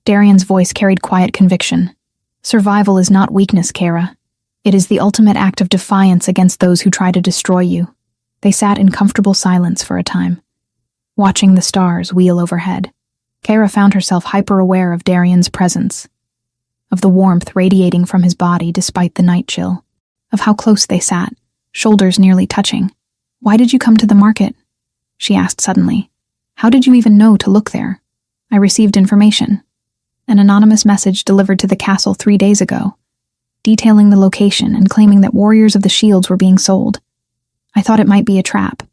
Darian's voice carried quiet conviction. Survival is not weakness, Kyra. It is the ultimate act of defiance against those who try to destroy you. They sat in comfortable silence for a time, watching the stars wheel overhead. Kyra found herself hyper-aware of Darian's presence, of the warmth radiating from his body despite the night chill, of how close they sat, shoulders nearly touching. "Why did you come to the market?" she asked suddenly. "How did you even know to look there?" "I received information. An anonymous message delivered to the castle 3 days ago, detailing the location and claiming that warriors of the shields were being sold. I thought it might be a trap,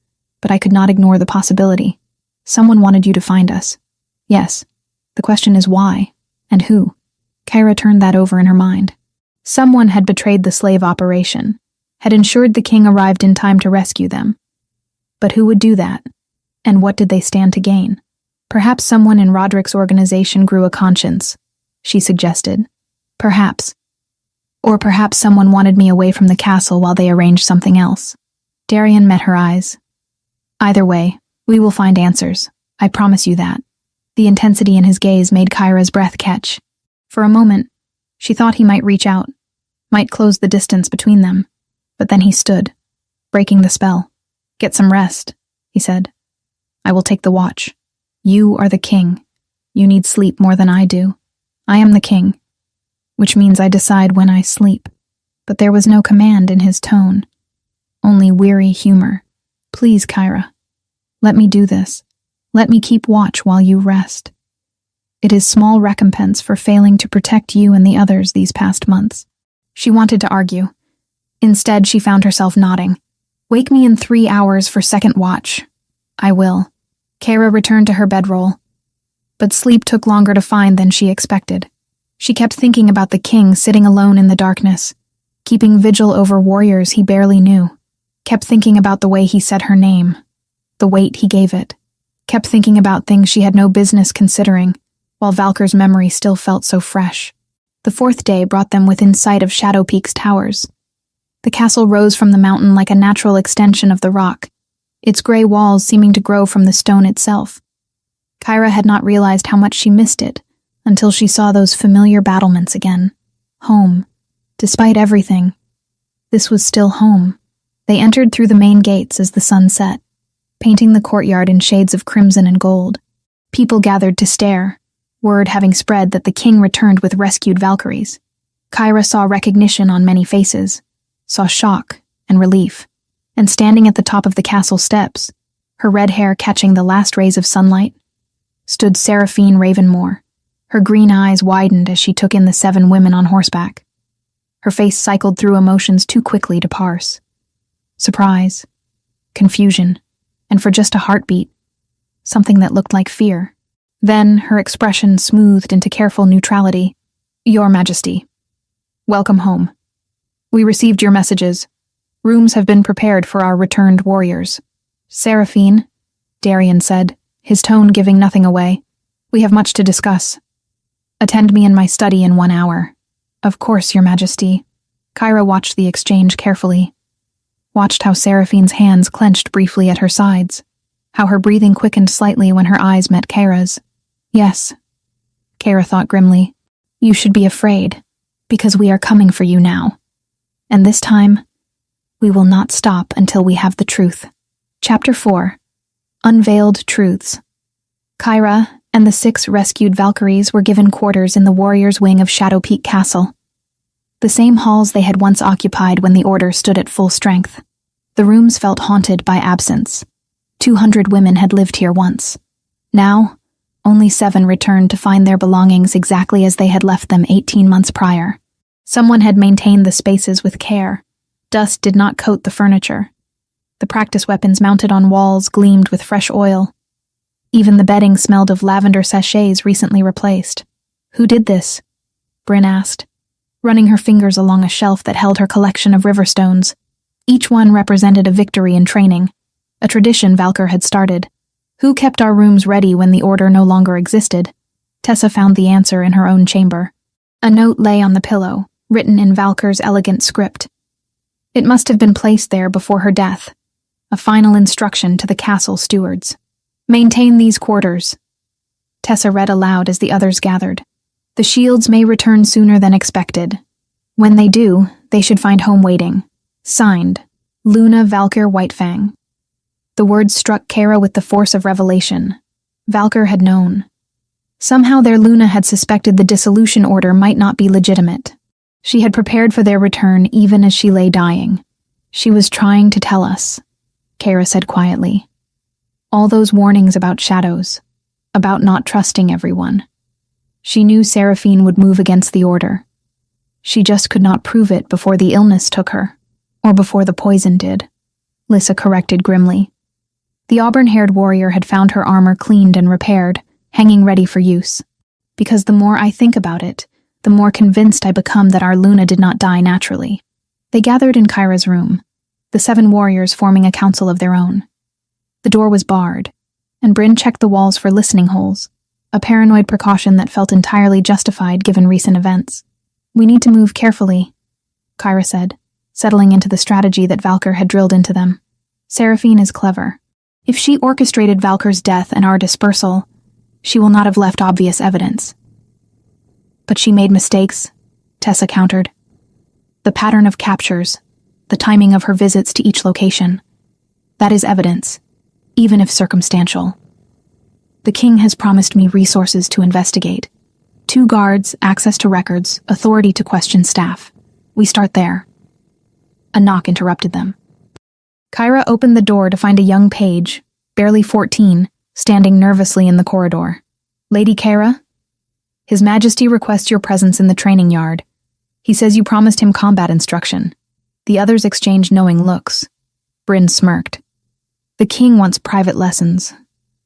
but I could not ignore the possibility. Someone wanted you to find us." "Yes. The question is why, and who?" Kyra turned that over in her mind. Someone had betrayed the slave operation, had ensured the king arrived in time to rescue them. But who would do that? And what did they stand to gain? "Perhaps someone in Roderick's organization grew a conscience," she suggested. "Perhaps. Or perhaps someone wanted me away from the castle while they arranged something else." Darian met her eyes. "Either way, we will find answers. I promise you that." The intensity in his gaze made Kyra's breath catch. For a moment, she thought he might reach out, might close the distance between them. But then he stood, breaking the spell. "Get some rest," he said. "I will take the watch. You are the king. You need sleep more than I do. I am the king, which means I decide when I sleep." But there was no command in his tone, only weary humor. "Please, Kyra, let me do this. Let me keep watch while you rest. It is small recompense for failing to protect you and the others these past months." She wanted to argue. Instead, she found herself nodding. "Wake me in 3 hours for second watch." "I will." Kyra returned to her bedroll, but sleep took longer to find than she expected. She kept thinking about the king sitting alone in the darkness, keeping vigil over warriors he barely knew. Kept thinking about the way he said her name, the weight he gave it. Kept thinking about things she had no business considering, while Valkyr's memory still felt so fresh. The 4th day brought them within sight of Shadow Peak's towers. The castle rose from the mountain like a natural extension of the rock, its gray walls seeming to grow from the stone itself. Kyra had not realized how much she missed it until she saw those familiar battlements again. Home. Despite everything, this was still home. They entered through the main gates as the sun set, painting the courtyard in shades of crimson and gold. People gathered to stare, word having spread that the king returned with rescued Valkyries. Kyra saw recognition on many faces, saw shock and relief, and standing at the top of the castle steps, her red hair catching the last rays of sunlight, stood Seraphine Ravenmore. Her green eyes widened as she took in the 7 women on horseback. Her face cycled through emotions too quickly to parse. Surprise, confusion, and for just a heartbeat, something that looked like fear. Then her expression smoothed into careful neutrality. "Your Majesty, welcome home. We received your messages. Rooms have been prepared for our returned warriors." "Seraphine," Darian said, his tone giving nothing away, "we have much to discuss. Attend me in my study in 1 hour." "Of course, Your Majesty." Kyra watched the exchange carefully, watched how Seraphine's hands clenched briefly at her sides, how her breathing quickened slightly when her eyes met Kyra's. "Yes," Kyra thought grimly, "you should be afraid, because we are coming for you now. And this time, We will not stop until we have the truth. Chapter 4. Unveiled Truths. Kyra and the 6 rescued Valkyries were given quarters in the warriors' wing of Shadow Peak Castle, the same halls they had once occupied when the Order stood at full strength. The rooms felt haunted by absence. 200 women had lived here once. Now, only 7 returned to find their belongings exactly as they had left them 18 months prior. Someone had maintained the spaces with care. Dust did not coat the furniture. The practice weapons mounted on walls gleamed with fresh oil. Even the bedding smelled of lavender sachets recently replaced. Who did this? Bryn asked, running her fingers along a shelf that held her collection of river stones. Each one represented a victory in training, a tradition Valkyr had started. Who kept our rooms ready when the Order no longer existed? Tessa found the answer in her own chamber. A note lay on the pillow, written in Valkyr's elegant script. It must have been placed there before her death. A final instruction to the castle stewards. Maintain these quarters. Tessa read aloud as the others gathered. The shields may return sooner than expected. When they do, they should find home waiting. Signed, Luna Valkyr Whitefang. The words struck Kara with the force of revelation. Valkyr had known. Somehow their Luna had suspected the dissolution order might not be legitimate. She had prepared for their return even as she lay dying. She was trying to tell us, Kara said quietly. All those warnings about shadows, about not trusting everyone. She knew Seraphine would move against the Order. She just could not prove it before the illness took her, or before the poison did, Lyssa corrected grimly. The auburn-haired warrior had found her armor cleaned and repaired, hanging ready for use. Because the more I think about it, the more convinced I become that our Luna did not die naturally. They gathered in Kyra's room, the 7 warriors forming a council of their own. The door was barred, and Bryn checked the walls for listening holes, a paranoid precaution that felt entirely justified given recent events. We need to move carefully, Kyra said, settling into the strategy that Valkyr had drilled into them. Seraphine is clever. If she orchestrated Valkyr's death and our dispersal, she will not have left obvious evidence. But she made mistakes, Tessa countered. The pattern of captures, the timing of her visits to each location. That is evidence, even if circumstantial. The king has promised me resources to investigate. 2 guards, access to records, authority to question staff. We start there. A knock interrupted them. Kyra opened the door to find a young page, barely 14, standing nervously in the corridor. Lady Kara? His Majesty requests your presence in the training yard. He says you promised him combat instruction. The others exchanged knowing looks. Bryn smirked. The king wants private lessons.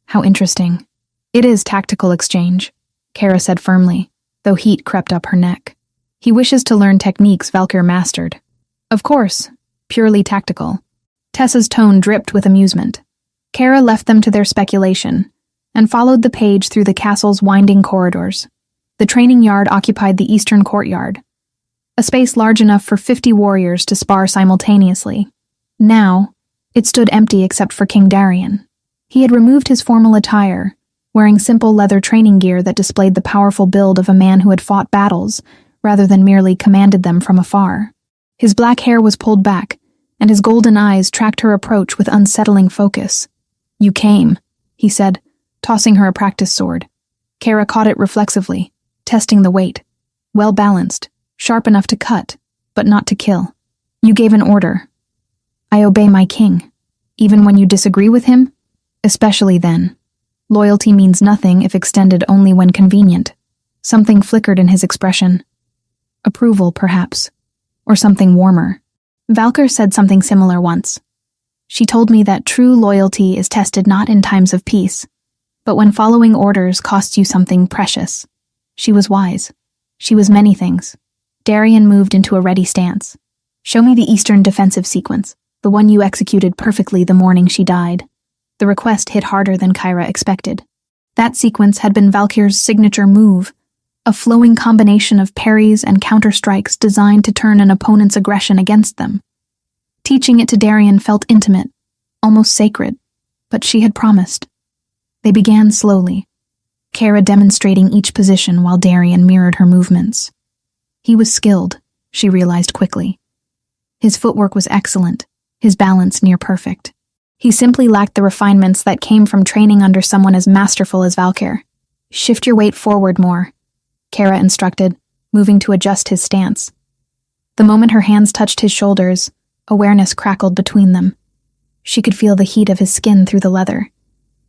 How interesting. It is tactical exchange, Kara said firmly, though heat crept up her neck. He wishes to learn techniques Valkyr mastered. Of course, purely tactical. Tessa's tone dripped with amusement. Kara left them to their speculation, and followed the page through the castle's winding corridors. The training yard occupied the eastern courtyard, a space large enough for 50 warriors to spar simultaneously. Now, it stood empty except for King Darien. He had removed his formal attire, wearing simple leather training gear that displayed the powerful build of a man who had fought battles, rather than merely commanded them from afar. His black hair was pulled back, and his golden eyes tracked her approach with unsettling focus. You came, he said, tossing her a practice sword. Kara caught it reflexively, testing the weight. Well balanced, sharp enough to cut, but not to kill. You gave an order. I obey my king, even when you disagree with him, especially then. Loyalty means nothing if extended only when convenient. Something flickered in his expression. Approval, perhaps, or something warmer. Valkyr said something similar once. She told me that true loyalty is tested not in times of peace, but when following orders costs you something precious. She was wise. She was many things. Darien moved into a ready stance. Show me the Eastern defensive sequence, the one you executed perfectly the morning she died. The request hit harder than Kyra expected. That sequence had been Valkyr's signature move, a flowing combination of parries and counter-strikes designed to turn an opponent's aggression against them. Teaching it to Darien felt intimate, almost sacred, but she had promised. They began slowly, Kara demonstrating each position while Darien mirrored her movements. He was skilled, she realized quickly. His footwork was excellent, his balance near perfect. He simply lacked the refinements that came from training under someone as masterful as Valkyr. "Shift your weight forward more," Kara instructed, moving to adjust his stance. The moment her hands touched his shoulders, awareness crackled between them. She could feel the heat of his skin through the leather,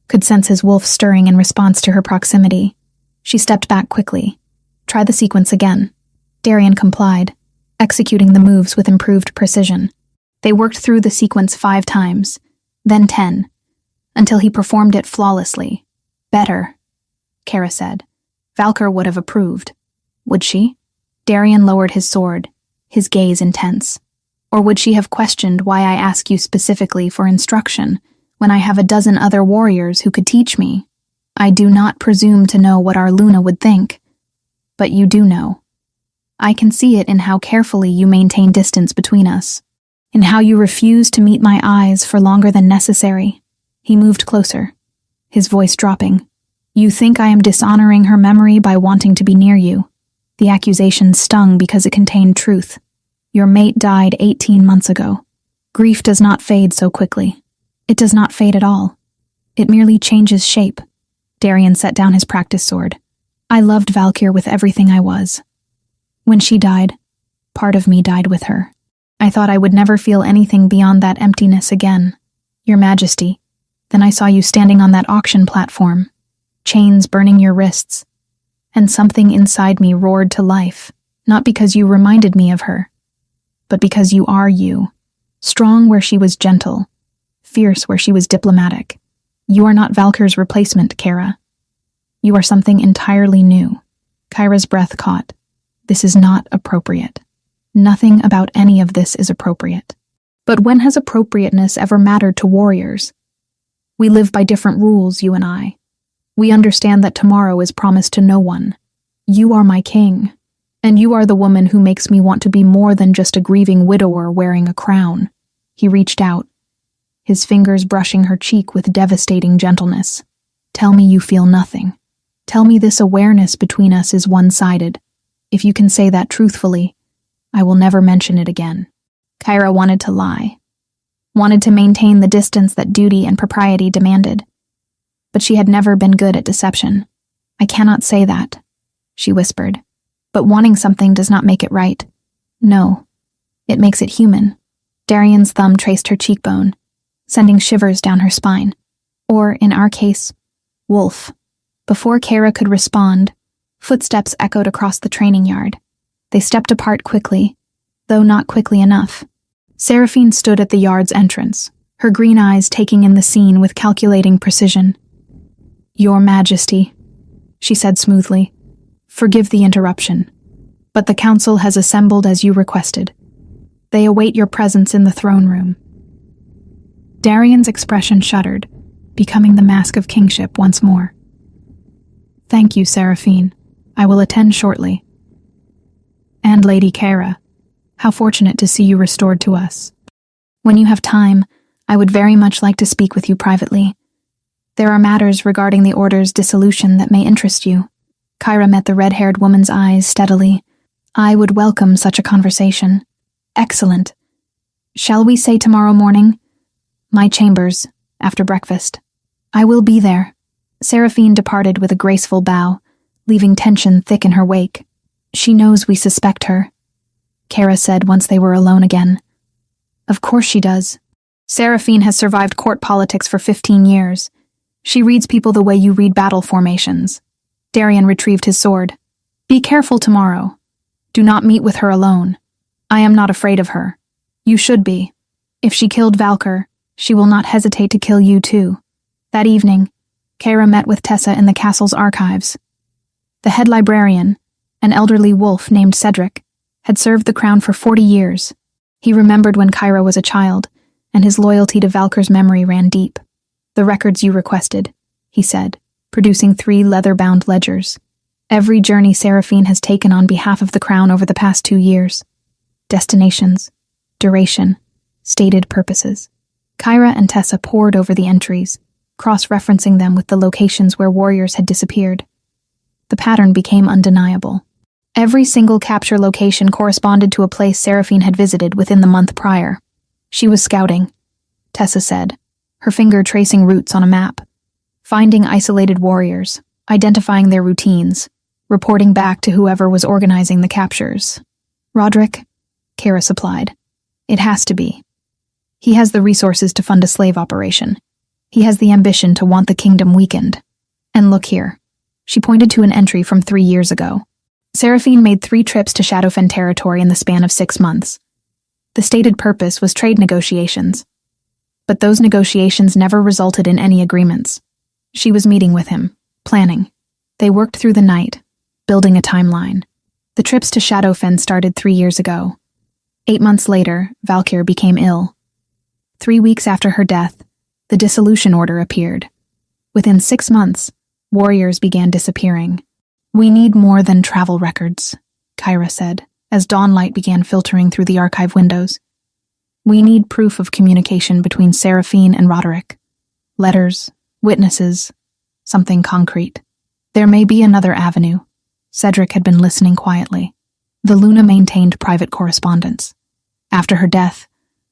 could sense his wolf stirring in response to her proximity. She stepped back quickly. "Try the sequence again." Darian complied, executing the moves with improved precision. They worked through the sequence 5 times, then 10, until he performed it flawlessly. "Better," Kara said. Valkyr would have approved. Would she? Darian lowered his sword, his gaze intense. Or would she have questioned why I ask you specifically for instruction when I have a dozen other warriors who could teach me? I do not presume to know what our Luna would think. But you do know. I can see it in how carefully you maintain distance between us, in how you refuse to meet my eyes for longer than necessary. He moved closer, his voice dropping. You think I am dishonoring her memory by wanting to be near you. The accusation stung because it contained truth. Your mate died 18 months ago. Grief does not fade so quickly. It does not fade at all. It merely changes shape. Darian set down his practice sword. I loved Valkyr with everything I was. When she died, part of me died with her. I thought I would never feel anything beyond that emptiness again. Your Majesty, then I saw you standing on that auction platform, chains burning your wrists, and something inside me roared to life, not because you reminded me of her, but because you are you, strong where she was gentle, fierce where she was diplomatic. You are not Valkyr's replacement, Kara. You are something entirely new. Kyra's breath caught. This is not appropriate. Nothing about any of this is appropriate. But when has appropriateness ever mattered to warriors? We live by different rules, you and I. We understand that tomorrow is promised to no one. You are my king, and you are the woman who makes me want to be more than just a grieving widower wearing a crown. He reached out, his fingers brushing her cheek with devastating gentleness. Tell me you feel nothing. Tell me this awareness between us is one-sided. If you can say that truthfully, I will never mention it again. Kyra wanted to lie, wanted to maintain the distance that duty and propriety demanded. But she had never been good at deception. I cannot say that, she whispered. But wanting something does not make it right. No, it makes it human. Darian's thumb traced her cheekbone, sending shivers down her spine. Or, in our case, wolf. Before Kara could respond, footsteps echoed across the training yard. They stepped apart quickly, though not quickly enough. Seraphine stood at the yard's entrance, her green eyes taking in the scene with calculating precision. Your Majesty, she said smoothly, forgive the interruption, but the council has assembled as you requested. They await your presence in the throne room. Darian's expression shuddered, becoming the mask of kingship once more. Thank you, Seraphine. I will attend shortly. And Lady Kara, how fortunate to see you restored to us. When you have time, I would very much like to speak with you privately. There are matters regarding the Order's dissolution that may interest you. Kyra met the red-haired woman's eyes steadily. I would welcome such a conversation. Excellent. Shall we say tomorrow morning? My chambers, after breakfast. I will be there. Seraphine departed with a graceful bow, leaving tension thick in her wake. She knows we suspect her, Kara said once they were alone again. Of course she does. Seraphine has survived court politics for 15 years. She reads people the way you read battle formations. Darian retrieved his sword. Be careful tomorrow. Do not meet with her alone. I am not afraid of her. You should be. If she killed Valkyr, she will not hesitate to kill you too. That evening, Kara met with Tessa in the castle's archives. The head librarian, an elderly wolf named Cedric, had served the crown for 40 years. He remembered when Kyra was a child, and his loyalty to Valkyr's memory ran deep. The records you requested, he said, producing 3 leather-bound ledgers. Every journey Seraphine has taken on behalf of the crown over the past 2 years. Destinations, duration, stated purposes. Kyra and Tessa pored over the entries, cross-referencing them with the locations where warriors had disappeared. The pattern became undeniable. Every single capture location corresponded to a place Seraphine had visited within the month prior. She was scouting, Tessa said, her finger tracing routes on a map, finding isolated warriors, identifying their routines, reporting back to whoever was organizing the captures. Roderick? Kara supplied. It has to be. He has the resources to fund a slave operation. He has the ambition to want the kingdom weakened. And look here. She pointed to an entry from 3 years ago. Seraphine made 3 trips to Shadowfen territory in the span of 6 months. The stated purpose was trade negotiations. But those negotiations never resulted in any agreements. She was meeting with him, planning. They worked through the night, building a timeline. The trips to Shadowfen started 3 years ago. 8 months later, Valkyr became ill. 3 weeks after her death, the dissolution order appeared. Within 6 months, warriors began disappearing. We need more than travel records, Kyra said, as dawnlight began filtering through the archive windows. We need proof of communication between Seraphine and Roderick. Letters, witnesses, something concrete. There may be another avenue. Cedric had been listening quietly. The Luna maintained private correspondence. After her death,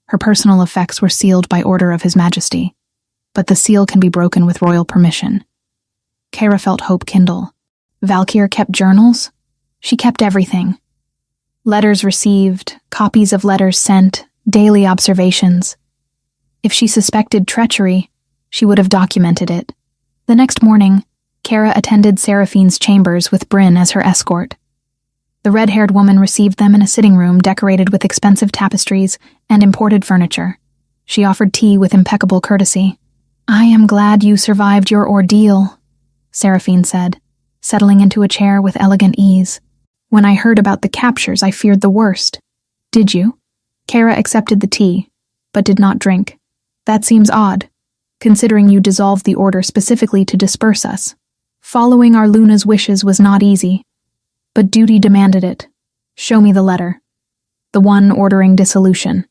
her personal effects were sealed by order of His Majesty, but the seal can be broken with royal permission. Kara felt hope kindle. Valkyr kept journals? She kept everything. Letters received, copies of letters sent, daily observations. If she suspected treachery, she would have documented it. The next morning, Kara attended Seraphine's chambers with Bryn as her escort. The red-haired woman received them in a sitting room decorated with expensive tapestries and imported furniture. She offered tea with impeccable courtesy. "I am glad you survived your ordeal," Seraphine said, settling into a chair with elegant ease. "When I heard about the captures, I feared the worst." "Did you?" Kara accepted the tea, but did not drink. "That seems odd, considering you dissolved the order specifically to disperse us. Following our Luna's wishes was not easy, but duty demanded it. Show me the letter. The one ordering dissolution."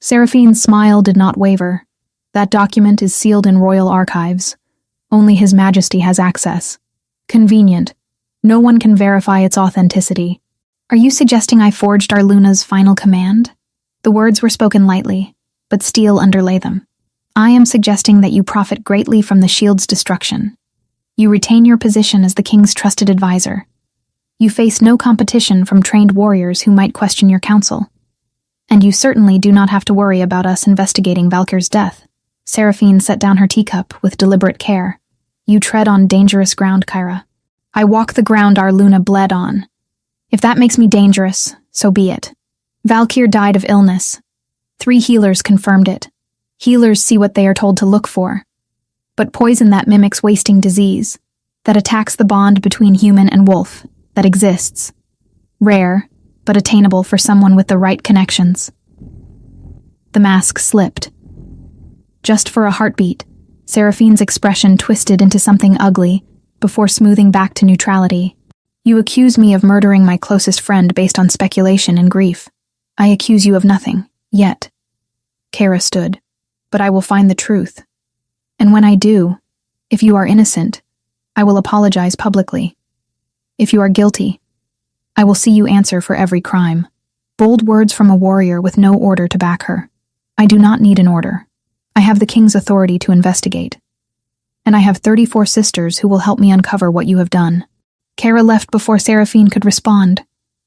Seraphine's smile did not waver. "That document is sealed in royal archives. Only His Majesty has access. Convenient. No one can verify its authenticity." "Are you suggesting I forged our Luna's final command?" The words were spoken lightly, but steel underlay them. "I am suggesting that you profit greatly from the shield's destruction. You retain your position as the king's trusted advisor. You face no competition from trained warriors who might question your counsel. And you certainly do not have to worry about us investigating Valkyr's death." Seraphine set down her teacup with deliberate care. "You tread on dangerous ground, Kyra. I walk the ground our Luna bled on. If that makes me dangerous, so be it. Valkyr died of illness. 3 healers confirmed it. Healers see what they are told to look for. But poison that mimics wasting disease, that attacks the bond between human and wolf, that exists. Rare, but attainable for someone with the right connections." The mask slipped. Just for a heartbeat, Seraphine's expression twisted into something ugly before smoothing back to neutrality. "You accuse me of murdering my closest friend based on speculation and grief. I accuse you of nothing, yet." Kara stood. "But I will find the truth. And when I do, if you are innocent, I will apologize publicly. If you are guilty, I will see you answer for every crime." Bold words from a warrior with no order to back her. "I do not need an order. I have the king's authority to investigate. And I have 34 sisters who will help me uncover what you have done." Kara left before Seraphine could respond,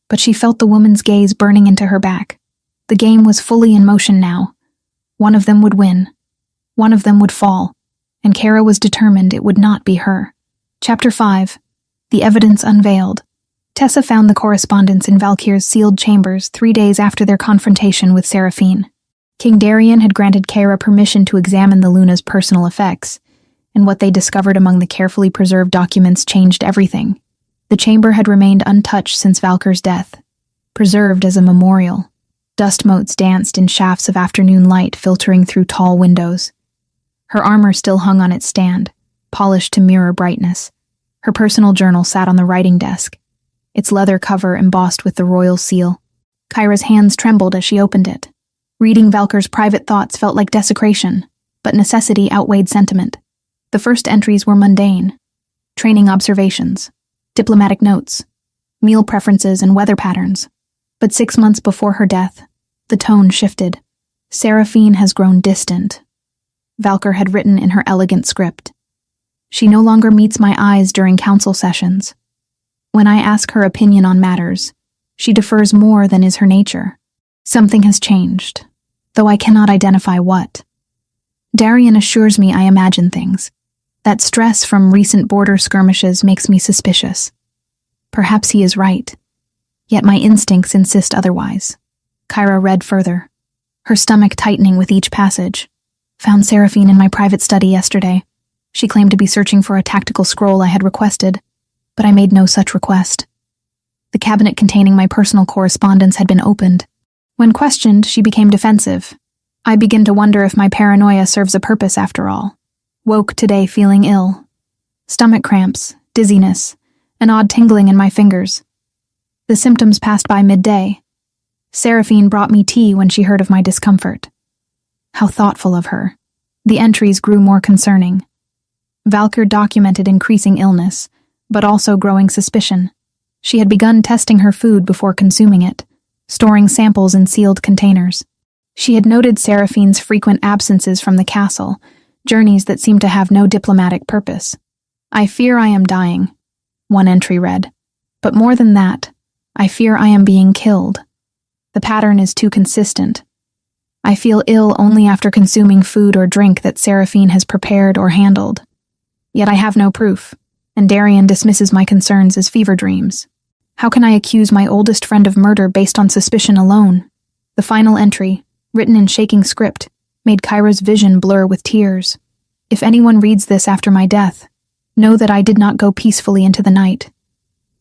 but she felt the woman's gaze burning into her back. The game was fully in motion now. One of them would win. One of them would fall, and Kara was determined it would not be her. Chapter 5. The Evidence Unveiled. Tessa found the correspondence in Valkyr's sealed chambers 3 days after their confrontation with Seraphine. King Darian had granted Kara permission to examine the Luna's personal effects, and what they discovered among the carefully preserved documents changed everything. The chamber had remained untouched since Valkyr's death, preserved as a memorial. Dust motes danced in shafts of afternoon light filtering through tall windows. Her armor still hung on its stand, polished to mirror brightness. Her personal journal sat on the writing desk, its leather cover embossed with the royal seal. Kyra's hands trembled as she opened it. Reading Valkyr's private thoughts felt like desecration, but necessity outweighed sentiment. The first entries were mundane. Training observations, diplomatic notes, meal preferences, and weather patterns. But 6 months before her death, the tone shifted. Seraphine has grown distant, Valker had written in her elegant script. She no longer meets my eyes during council sessions. When I ask her opinion on matters, she defers more than is her nature. Something has changed, though I cannot identify what. Darian assures me I imagine things. That stress from recent border skirmishes makes me suspicious. Perhaps he is right. Yet my instincts insist otherwise. Kyra read further, her stomach tightening with each passage. Found Seraphine in my private study yesterday. She claimed to be searching for a tactical scroll I had requested, but I made no such request. The cabinet containing my personal correspondence had been opened. When questioned, she became defensive. I begin to wonder if my paranoia serves a purpose after all. Woke today feeling ill. Stomach cramps, dizziness, an odd tingling in my fingers. The symptoms passed by midday. Seraphine brought me tea when she heard of my discomfort. How thoughtful of her. The entries grew more concerning. Valker documented increasing illness, but also growing suspicion. She had begun testing her food before consuming it, storing samples in sealed containers. She had noted Seraphine's frequent absences from the castle, journeys that seemed to have no diplomatic purpose. I fear I am dying, one entry read. But more than that, I fear I am being killed. The pattern is too consistent. I feel ill only after consuming food or drink that Seraphine has prepared or handled. Yet I have no proof, and Darian dismisses my concerns as fever dreams. How can I accuse my oldest friend of murder based on suspicion alone? The final entry, written in shaking script, made Kyra's vision blur with tears. If anyone reads this after my death, know that I did not go peacefully into the night.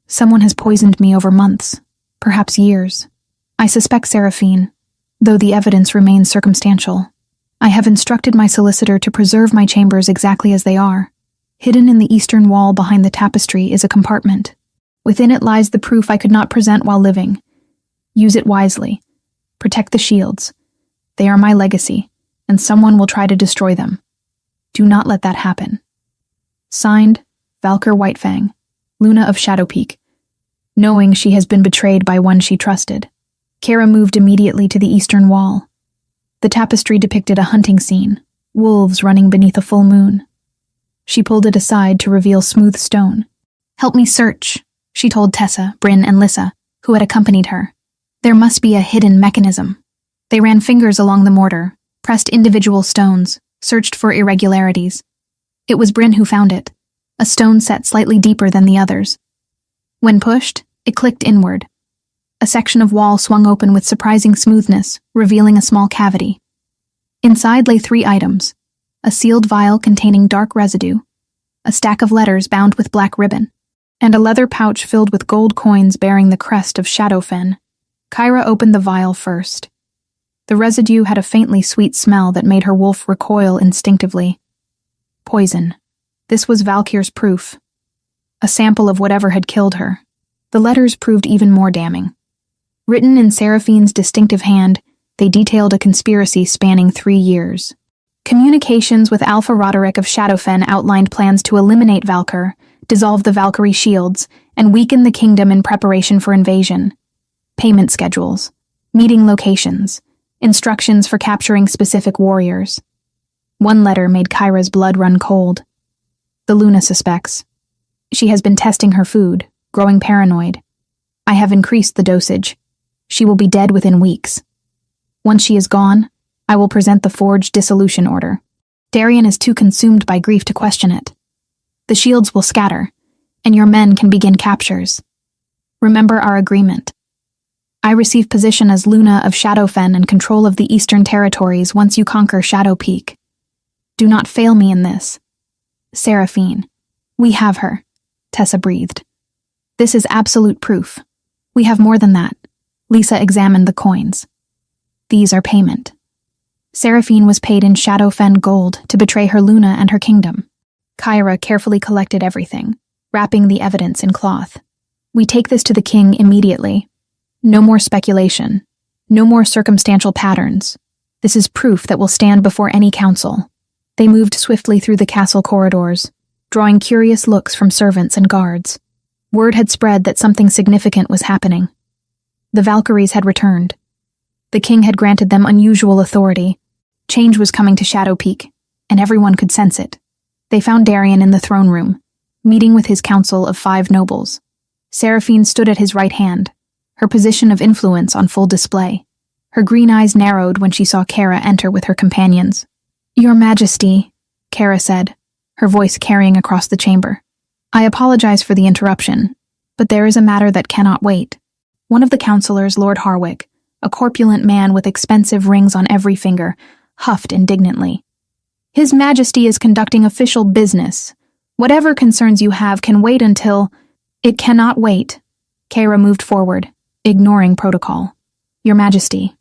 Someone has poisoned me over months, perhaps years. I suspect Seraphine, though the evidence remains circumstantial. I have instructed my solicitor to preserve my chambers exactly as they are. Hidden in the eastern wall behind the tapestry is a compartment. Within it lies the proof I could not present while living. Use it wisely. Protect the shields. They are my legacy, and someone will try to destroy them. Do not let that happen. Signed, Valker Whitefang, Luna of Shadowpeak. Knowing she has been betrayed by one she trusted, Kara moved immediately to the eastern wall. The tapestry depicted a hunting scene, wolves running beneath a full moon. She pulled it aside to reveal smooth stone. "Help me search," she told Tessa, Bryn, and Lissa, who had accompanied her. "There must be a hidden mechanism." They ran fingers along the mortar, pressed individual stones, searched for irregularities. It was Bryn who found it, a stone set slightly deeper than the others. When pushed, it clicked inward. A section of wall swung open with surprising smoothness, revealing a small cavity. Inside lay 3 items: a sealed vial containing dark residue, a stack of letters bound with black ribbon, and a leather pouch filled with gold coins bearing the crest of Shadowfen. Kyra opened the vial first. The residue had a faintly sweet smell that made her wolf recoil instinctively. Poison. This was Valkyr's proof. A sample of whatever had killed her. The letters proved even more damning. Written in Seraphine's distinctive hand, they detailed a conspiracy spanning 3 years. Communications with Alpha Roderick of Shadowfen outlined plans to eliminate Valkyr, dissolve the Valkyrie shields, and weaken the kingdom in preparation for invasion. Payment schedules, meeting locations, instructions for capturing specific warriors. One letter made Kyra's blood run cold. The Luna suspects. She has been testing her food, growing paranoid. I have increased the dosage. She will be dead within weeks. Once she is gone, I will present the forged dissolution order. Darian is too consumed by grief to question it. The shields will scatter, and your men can begin captures. Remember our agreement. I receive position as Luna of Shadowfen and control of the Eastern Territories once you conquer Shadowpeak. Do not fail me in this. Seraphine. We have her, Tessa breathed. This is absolute proof. We have more than that. Lisa examined the coins. These are payment. Seraphine was paid in Shadowfen gold to betray her Luna and her kingdom. Kyra carefully collected everything, wrapping the evidence in cloth. We take this to the king immediately. No more speculation. No more circumstantial patterns. This is proof that will stand before any council. They moved swiftly through the castle corridors, drawing curious looks from servants and guards. Word had spread that something significant was happening. The Valkyries had returned. The king had granted them unusual authority. Change was coming to Shadow Peak, and everyone could sense it. They found Darian in the throne room, meeting with his council of 5 nobles. Seraphine stood at his right hand, her position of influence on full display. Her green eyes narrowed when she saw Kara enter with her companions. "Your Majesty," Kara said, her voice carrying across the chamber. "I apologize for the interruption, but there is a matter that cannot wait." One of the counselors, Lord Harwick, a corpulent man with expensive rings on every finger, huffed indignantly. "His Majesty is conducting official business. Whatever concerns you have can wait until—" "It cannot wait." Kara moved forward, ignoring protocol. "Your Majesty,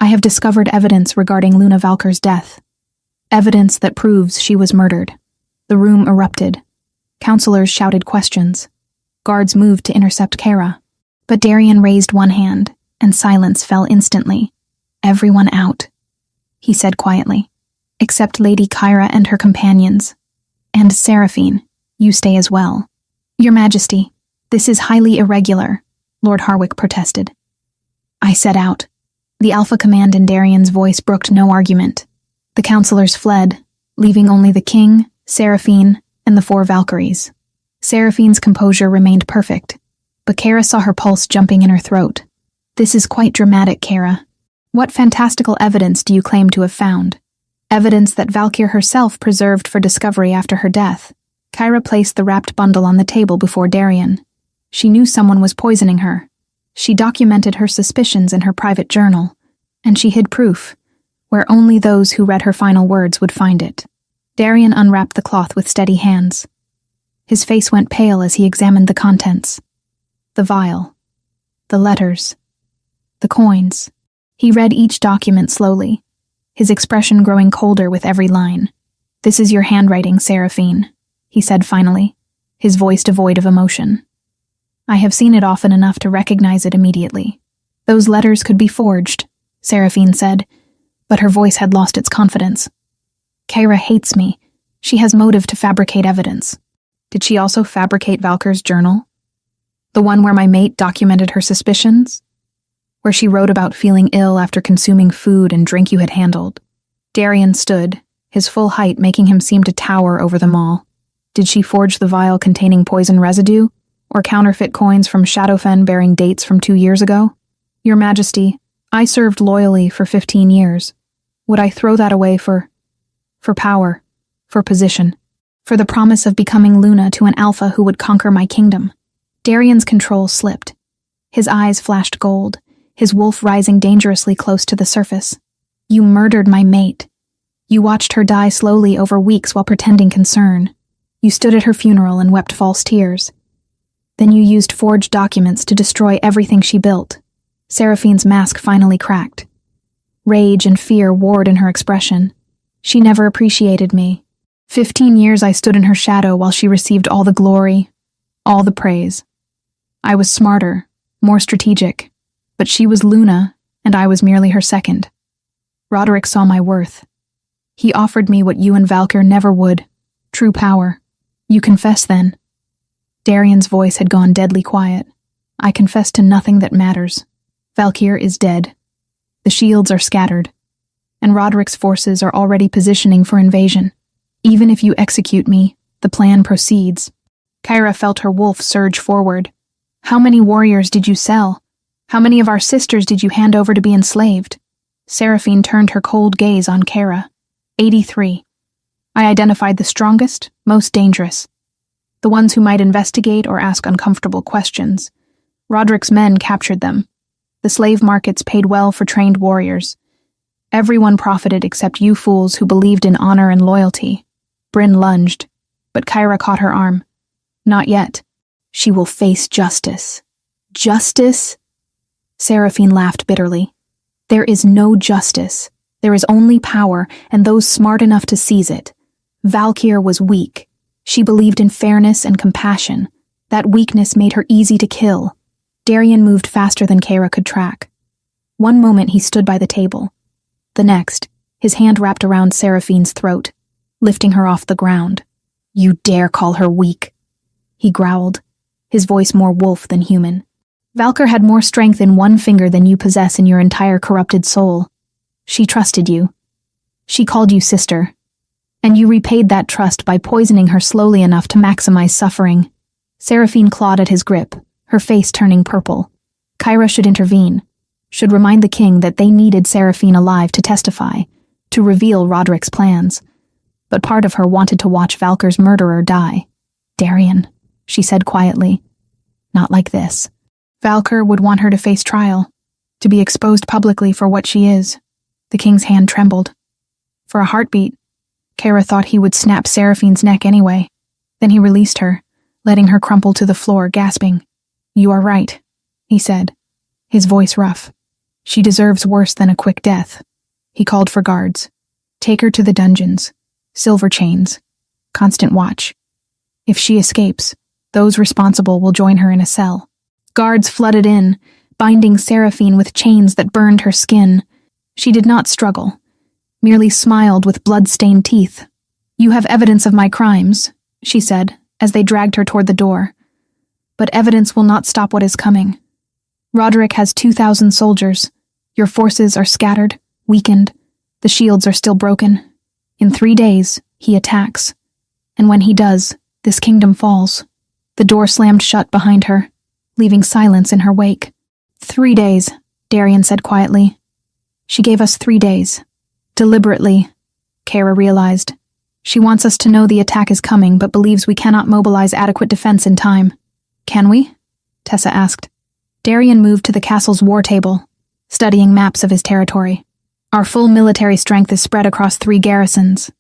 I have discovered evidence regarding Luna Valkyr's death. Evidence that proves she was murdered." The room erupted. Counselors shouted questions. Guards moved to intercept Kara. But Darian raised one hand, and silence fell instantly. "Everyone out," he said quietly, "except Lady Kyra and her companions. And Seraphine, you stay as well." "Your Majesty, this is highly irregular," Lord Harwick protested. "I set out." The Alpha command in Darian's voice brooked no argument. The counselors fled, leaving only the king, Seraphine, and the 4 Valkyries. Seraphine's composure remained perfect, but Kara saw her pulse jumping in her throat. "This is quite dramatic, Kara. What fantastical evidence do you claim to have found?" "Evidence that Valkyr herself preserved for discovery after her death." Kyra placed the wrapped bundle on the table before Darian. She knew someone was poisoning her. She documented her suspicions in her private journal, and she hid proof, where only those who read her final words would find it. Darian unwrapped the cloth with steady hands. His face went pale as he examined the contents. The vial, the letters, the coins. He read each document slowly, his expression growing colder with every line. "This is your handwriting, Seraphine," he said finally, his voice devoid of emotion. "I have seen it often enough to recognize it immediately." "Those letters could be forged," Seraphine said, but her voice had lost its confidence. "Kyra hates me. She has motive to fabricate evidence." "Did she also fabricate Valkyr's journal? The one where my mate documented her suspicions? Where she wrote about feeling ill after consuming food and drink you had handled?" Darian stood, his full height making him seem to tower over them all. "Did she forge the vial containing poison residue, or counterfeit coins from Shadowfen bearing dates from 2 years ago?" "Your Majesty, I served loyally for 15 years. Would I throw that away for power, for position, for the promise of becoming Luna to an Alpha who would conquer my kingdom?" Darian's control slipped. His eyes flashed gold, his wolf rising dangerously close to the surface. "You murdered my mate. You watched her die slowly over weeks while pretending concern. You stood at her funeral and wept false tears. Then you used forged documents to destroy everything she built." Seraphine's mask finally cracked. Rage and fear warred in her expression. "She never appreciated me. 15 years I stood in her shadow while she received all the glory, all the praise. I was smarter, more strategic, but she was Luna, and I was merely her second. Roderick saw my worth. He offered me what you and Valkyr never would, true power. You confess then." Darian's voice had gone deadly quiet. "I confess to nothing that matters. Valkyr is dead. The shields are scattered, and Roderick's forces are already positioning for invasion. Even if you execute me, the plan proceeds." Kyra felt her wolf surge forward. "How many warriors did you sell? How many of our sisters did you hand over to be enslaved?" Seraphine turned her cold gaze on Kara. 83. "I identified the strongest, most dangerous. The ones who might investigate or ask uncomfortable questions. Roderick's men captured them. The slave markets paid well for trained warriors. Everyone profited except you fools who believed in honor and loyalty." Bryn lunged, but Kyra caught her arm. "Not yet. She will face justice." "Justice?" Seraphine laughed bitterly. "There is no justice. There is only power, and those smart enough to seize it. Valkyr was weak. She believed in fairness and compassion. That weakness made her easy to kill." Darian moved faster than Kara could track. One moment he stood by the table. The next, his hand wrapped around Seraphine's throat, lifting her off the ground. "You dare call her weak?" he growled. his voice more wolf than human. Valkyr had more strength in one finger than you possess in your entire corrupted soul. She trusted you. She called you sister. And you repaid that trust by poisoning her slowly enough to maximize suffering. Seraphine clawed at his grip, her face turning purple. Kyra should intervene, should remind the king that they needed Seraphine alive to testify, to reveal Roderick's plans. But part of her wanted to watch Valkyr's murderer die. Darian, she said quietly. Not like this. Valkyr would want her to face trial, to be exposed publicly for what she is. The king's hand trembled. For a heartbeat, Kyra thought he would snap Seraphine's neck anyway. Then he released her, letting her crumple to the floor, gasping. You are right, he said, his voice rough. She deserves worse than a quick death. He called for guards. Take her to the dungeons. Silver chains. Constant watch. If she escapes, those responsible will join her in a cell. Guards flooded in, binding Seraphine with chains that burned her skin. She did not struggle, merely smiled with blood-stained teeth. You have evidence of my crimes, she said, as they dragged her toward the door. But evidence will not stop what is coming. Roderick has 2,000 soldiers. Your forces are scattered, weakened. The shields are still broken. In 3 days, he attacks. And when he does, this kingdom falls. The door slammed shut behind her, leaving silence in her wake. 3 days, Darian said quietly. She gave us 3 days. Deliberately, Kyra realized. She wants us to know the attack is coming, but believes we cannot mobilize adequate defense in time. Can we? Tessa asked. Darian moved to the castle's war table, studying maps of his territory. Our full military strength is spread across 3 garrisons.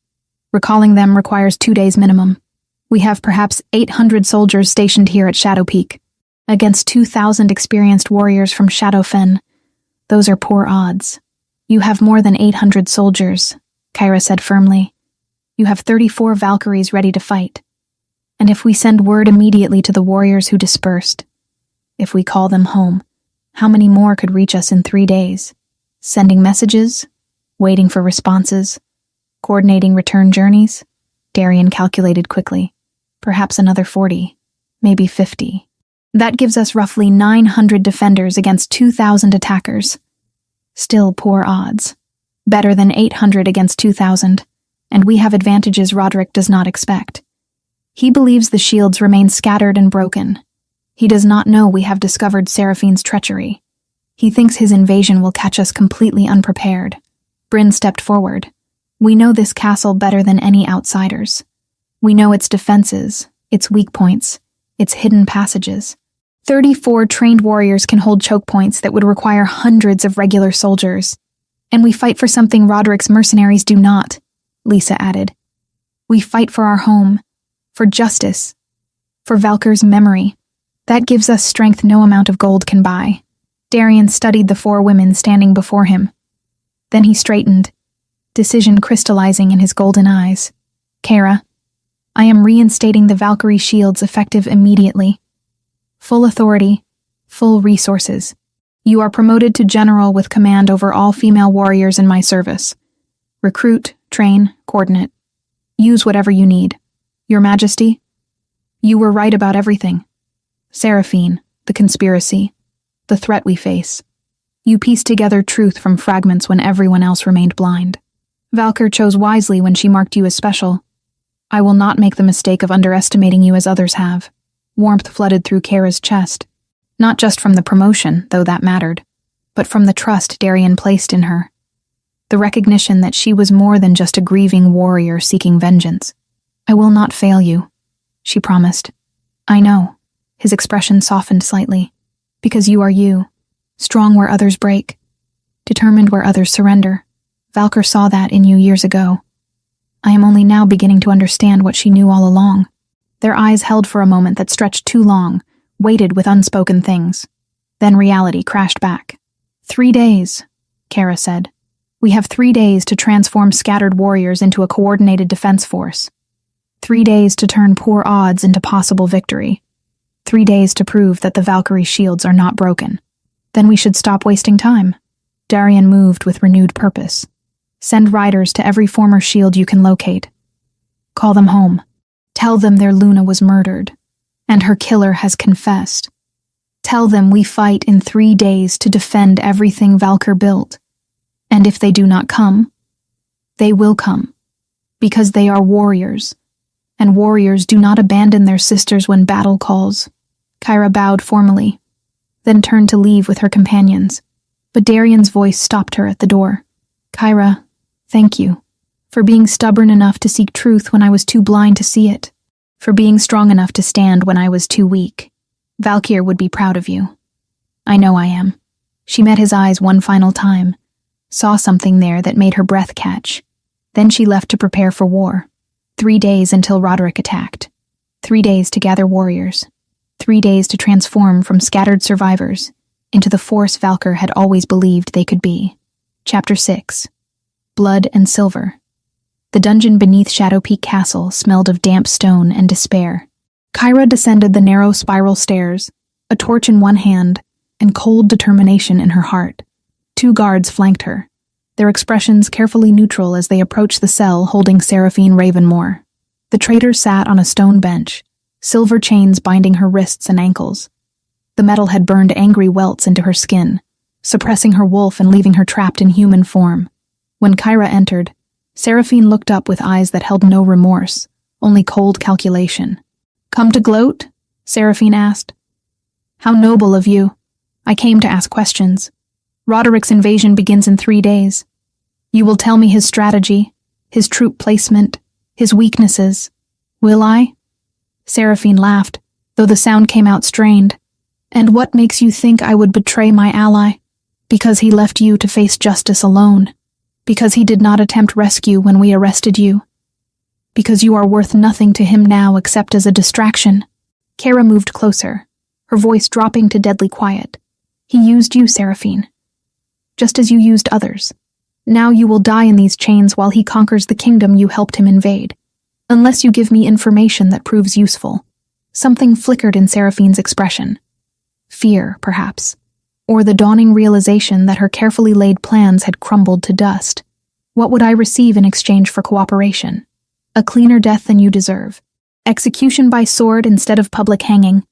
Recalling them requires 2 days minimum. We have perhaps 800 soldiers stationed here at Shadow Peak. Against 2,000 experienced warriors from Shadowfen. Those are poor odds. You have more than 800 soldiers, Kyra said firmly. You have 34 Valkyries ready to fight. And if we send word immediately to the warriors who dispersed, if we call them home, how many more could reach us in 3 days? Sending messages? Waiting for responses? Coordinating return journeys? Darian calculated quickly. Perhaps another 40, maybe 50. That gives us roughly 900 defenders against 2,000 attackers. Still poor odds. Better than 800 against 2,000, and we have advantages Roderick does not expect. He believes the shields remain scattered and broken. He does not know we have discovered Seraphine's treachery. He thinks his invasion will catch us completely unprepared. Bryn stepped forward. We know this castle better than any outsiders. We know its defenses, its weak points, its hidden passages. 34 trained warriors can hold choke points that would require hundreds of regular soldiers. And we fight for something Roderick's mercenaries do not, Lisa added. We fight for our home, for justice, for Valkyr's memory. That gives us strength no amount of gold can buy. Darian studied the 4 women standing before him. Then he straightened, decision crystallizing in his golden eyes. Kyra, I am reinstating the Valkyrie shields effective immediately. Full authority, full resources. You are promoted to general with command over all female warriors in my service. Recruit, train, coordinate. Use whatever you need. Your Majesty, you were right about everything. Seraphine, the conspiracy, the threat we face. You pieced together truth from fragments when everyone else remained blind. Valkyr chose wisely when she marked you as special. I will not make the mistake of underestimating you as others have. Warmth flooded through Kyra's chest. Not just from the promotion, though that mattered, but from the trust Darian placed in her. The recognition that she was more than just a grieving warrior seeking vengeance. I will not fail you, she promised. I know. His expression softened slightly. Because you are you. Strong where others break. Determined where others surrender. Valkyr saw that in you years ago. I am only now beginning to understand what she knew all along. Their eyes held for a moment that stretched too long, weighted with unspoken things. Then reality crashed back. 3 days, Kyra said. We have 3 days to transform scattered warriors into a coordinated defense force. 3 days to turn poor odds into possible victory. 3 days to prove that the Valkyrie shields are not broken. Then we should stop wasting time. Darian moved with renewed purpose. Send riders to every former shield you can locate. Call them home. Tell them their Luna was murdered. and her killer has confessed. Tell them we fight in 3 days to defend everything Valkyr built. And if they do not come, they will come, because they are warriors, and warriors do not abandon their sisters when battle calls. Kyra bowed formally, then turned to leave with her companions, but Darian's voice stopped her at the door. Kyra, thank you, for being stubborn enough to seek truth when I was too blind to see it, for being strong enough to stand when I was too weak. Valkyr would be proud of you. I know I am. She met his eyes one final time, saw something there that made her breath catch. Then she left to prepare for war. 3 days until Roderick attacked. 3 days to gather warriors. 3 days to transform from scattered survivors into the force Valkyr had always believed they could be. Chapter 6. Blood and Silver. The dungeon beneath Shadow Peak Castle smelled of damp stone and despair. Kyra descended the narrow spiral stairs, a torch in one hand and cold determination in her heart. 2 guards flanked her, their expressions carefully neutral as they approached the cell holding Seraphine Ravenmore. The traitor sat on a stone bench, silver chains binding her wrists and ankles. The metal had burned angry welts into her skin, suppressing her wolf and leaving her trapped in human form. When Kyra entered, Seraphine looked up with eyes that held no remorse, only cold calculation. Come to gloat? Seraphine asked. How noble of you. I came to ask questions. Roderick's invasion begins in 3 days. You will tell me his strategy, his troop placement, his weaknesses. Will I? Seraphine laughed, though the sound came out strained. And what makes you think I would betray my ally? Because he left you to face justice alone. Because he did not attempt rescue when we arrested you. Because you are worth nothing to him now except as a distraction. Kyra moved closer, her voice dropping to deadly quiet. He used you, Seraphine, just as you used others. Now you will die in these chains while he conquers the kingdom you helped him invade, unless you give me information that proves useful. Something flickered in Seraphine's expression. Fear, perhaps, or the dawning realization that her carefully laid plans had crumbled to dust. What would I receive in exchange for cooperation? A cleaner death than you deserve. Execution by sword instead of public hanging.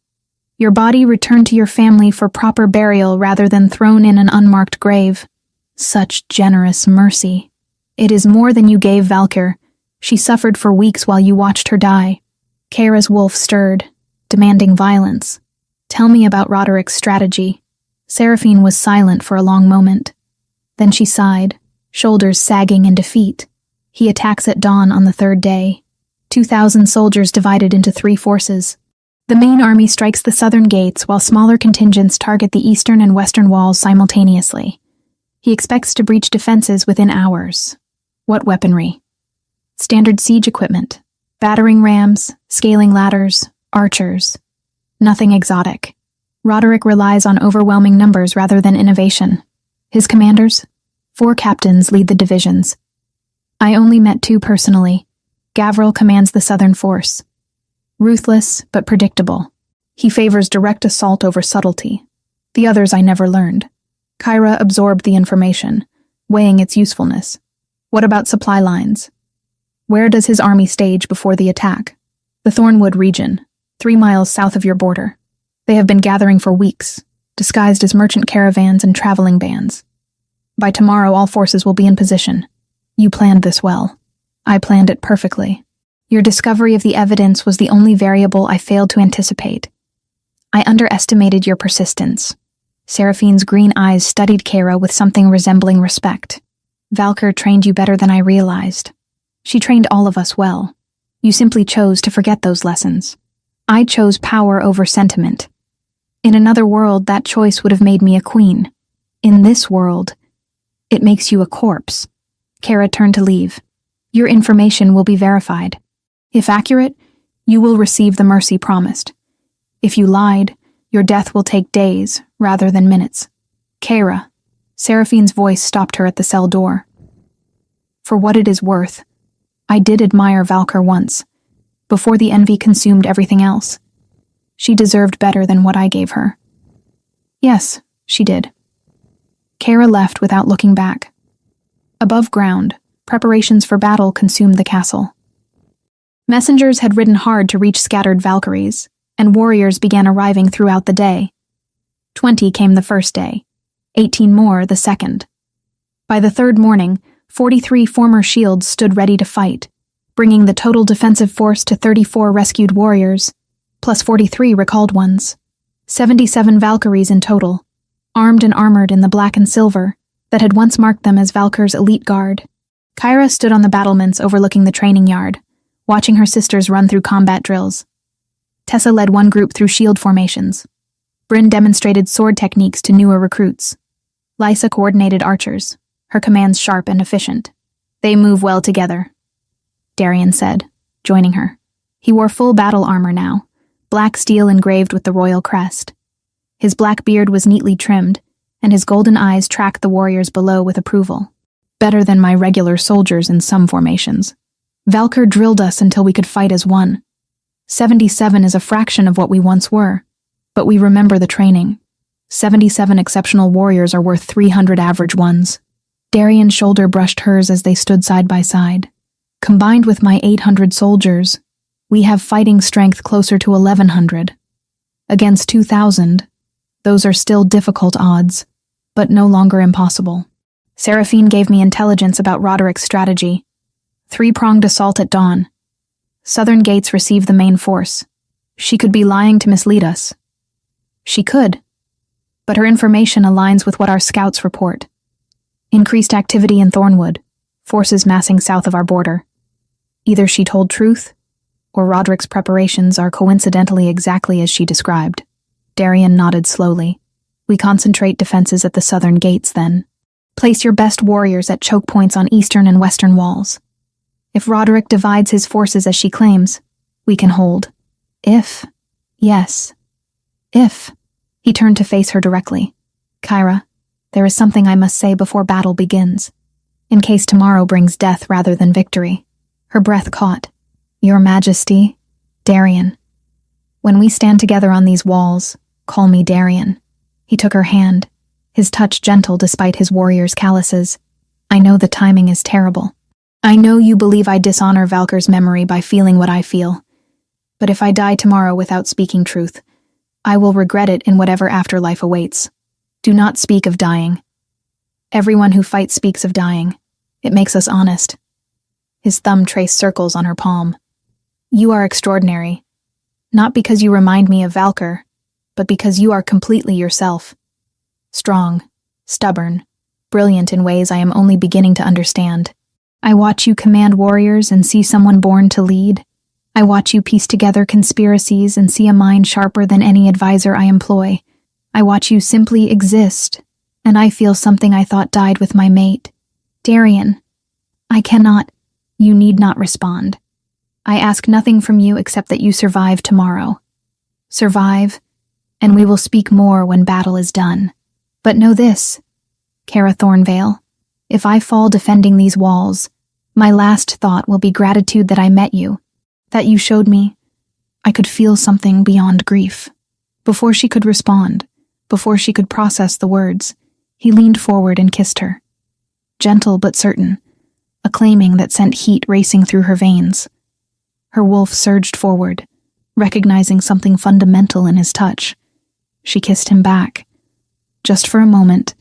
Your body returned to your family for proper burial rather than thrown in an unmarked grave. Such generous mercy. It is more than you gave Valkyr. She suffered for weeks while you watched her die. Kyra's wolf stirred, demanding violence. Tell me about Roderick's strategy. Seraphine was silent for a long moment. Then she sighed, shoulders sagging in defeat. He attacks at dawn on the 3rd day. 2,000 soldiers divided into 3 forces. The main army strikes the southern gates while smaller contingents target the eastern and western walls simultaneously. He expects to breach defenses within hours. What weaponry? Standard siege equipment. Battering rams, scaling ladders, archers. Nothing exotic. Roderick relies on overwhelming numbers rather than innovation. His commanders? 4 captains lead the divisions. I only met 2 personally. Gavril commands the southern force. Ruthless, but predictable. He favors direct assault over subtlety. The others I never learned. Kyra absorbed the information, weighing its usefulness. What about supply lines? Where does his army stage before the attack? The Thornwood region, 3 miles south of your border. They have been gathering for weeks, disguised as merchant caravans and traveling bands. By tomorrow, all forces will be in position. You planned this well. I planned it perfectly. Your discovery of the evidence was the only variable I failed to anticipate. I underestimated your persistence. Seraphine's green eyes studied Kyra with something resembling respect. Valkyr trained you better than I realized. She trained all of us well. You simply chose to forget those lessons. I chose power over sentiment. In another world, that choice would have made me a queen. In this world, it makes you a corpse. Kyra turned to leave. Your information will be verified. If accurate, you will receive the mercy promised. If you lied, your death will take days rather than minutes. Kyra. Seraphine's voice stopped her at the cell door. For what it is worth, I did admire Valkyr once, before the envy consumed everything else. She deserved better than what I gave her. Yes, she did. Kyra left without looking back. Above ground, preparations for battle consumed the castle. Messengers had ridden hard to reach scattered Valkyries, and warriors began arriving throughout the day. 20 came the first day, 18 more the second. By the third morning, 43 former shields stood ready to fight, bringing the total defensive force to 34 rescued warriors, plus 43 recalled ones. 77 Valkyries in total, armed and armored in the black and silver that had once marked them as Valkyr's elite guard. Kyra stood on the battlements overlooking the training yard, watching her sisters run through combat drills. Tessa led one group through shield formations. Bryn demonstrated sword techniques to newer recruits. Lysa coordinated archers, her commands sharp and efficient. "They move well together," Darian said, joining her. He wore full battle armor now, black steel engraved with the royal crest. His black beard was neatly trimmed, and his golden eyes tracked the warriors below with approval. "Better than my regular soldiers in some formations. Valkyr drilled us until we could fight as one. 77 is a fraction of what we once were, but we remember the training. 77 exceptional warriors are worth 300 average ones." Darian's shoulder brushed hers as they stood side by side. "Combined with my 800 soldiers, we have fighting strength closer to 1,100. Against 2,000, those are still difficult odds, but no longer impossible." Seraphine gave me intelligence about Roderick's strategy. 3-pronged assault at dawn. Southern gates receive the main force. She could be lying to mislead us. She could, but her information aligns with what our scouts report. Increased activity in Thornwood, forces massing south of our border. Either she told truth, or Roderick's preparations are coincidentally exactly as she described. Darian nodded slowly. "We concentrate defenses at the southern gates, then. Place your best warriors at choke points on eastern and western walls. If Roderick divides his forces as she claims, we can hold. If, yes, if." He turned to face her directly. "Kyra, there is something I must say before battle begins, in case tomorrow brings death rather than victory." Her breath caught. "Your Majesty, Darian. When we stand together on these walls, call me Darian." He took her hand, his touch gentle despite his warrior's calluses. "I know the timing is terrible. I know you believe I dishonor Valkyr's memory by feeling what I feel. But if I die tomorrow without speaking truth, I will regret it in whatever afterlife awaits. Do not speak of dying. Everyone who fights speaks of dying. It makes us honest." His thumb traced circles on her palm. "You are extraordinary. Not because you remind me of Valkyr, but because you are completely yourself. Strong, stubborn, brilliant in ways I am only beginning to understand. I watch you command warriors and see someone born to lead. I watch you piece together conspiracies and see a mind sharper than any advisor I employ. I watch you simply exist, and I feel something I thought died with my mate. Darian, I cannot, you need not respond. I ask nothing from you except that you survive tomorrow. Survive, and we will speak more when battle is done. But know this, Cara Thornvale, if I fall defending these walls, my last thought will be gratitude that I met you, that you showed me I could feel something beyond grief." Before she could respond, before she could process the words, he leaned forward and kissed her. Gentle but certain, a claiming that sent heat racing through her veins. Her wolf surged forward, recognizing something fundamental in his touch. She kissed him back, just for a moment,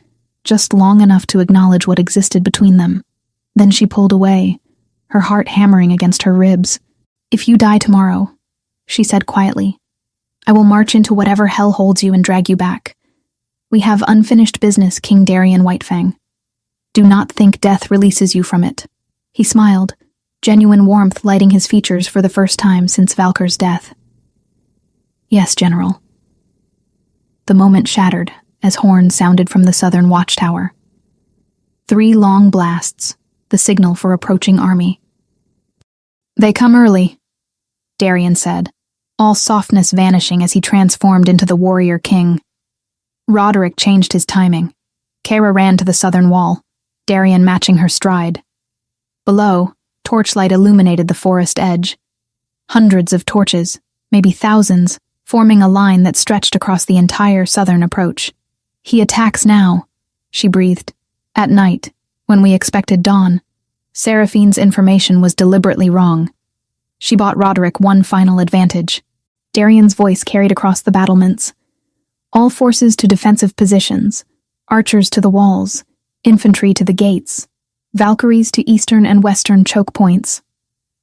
just long enough to acknowledge what existed between them. Then she pulled away, her heart hammering against her ribs. "If you die tomorrow," she said quietly, "I will march into whatever hell holds you and drag you back. We have unfinished business, King Darian Whitefang. Do not think death releases you from it." He smiled, genuine warmth lighting his features for the first time since Valkyr's death. "Yes, General." The moment shattered as horns sounded from the southern watchtower. 3 long blasts, the signal for approaching army. "They come early," Darian said, all softness vanishing as he transformed into the warrior king. Roderick changed his timing. Cara ran to the southern wall, Darian matching her stride. Below, torchlight illuminated the forest edge. Hundreds of torches, maybe thousands, forming a line that stretched across the entire southern approach. "He attacks now," she breathed. "At night, when we expected dawn." Seraphine's information was deliberately wrong. She bought Roderick one final advantage. Darian's voice carried across the battlements. All forces to defensive positions, archers to the walls, infantry to the gates, Valkyries to eastern and western choke points.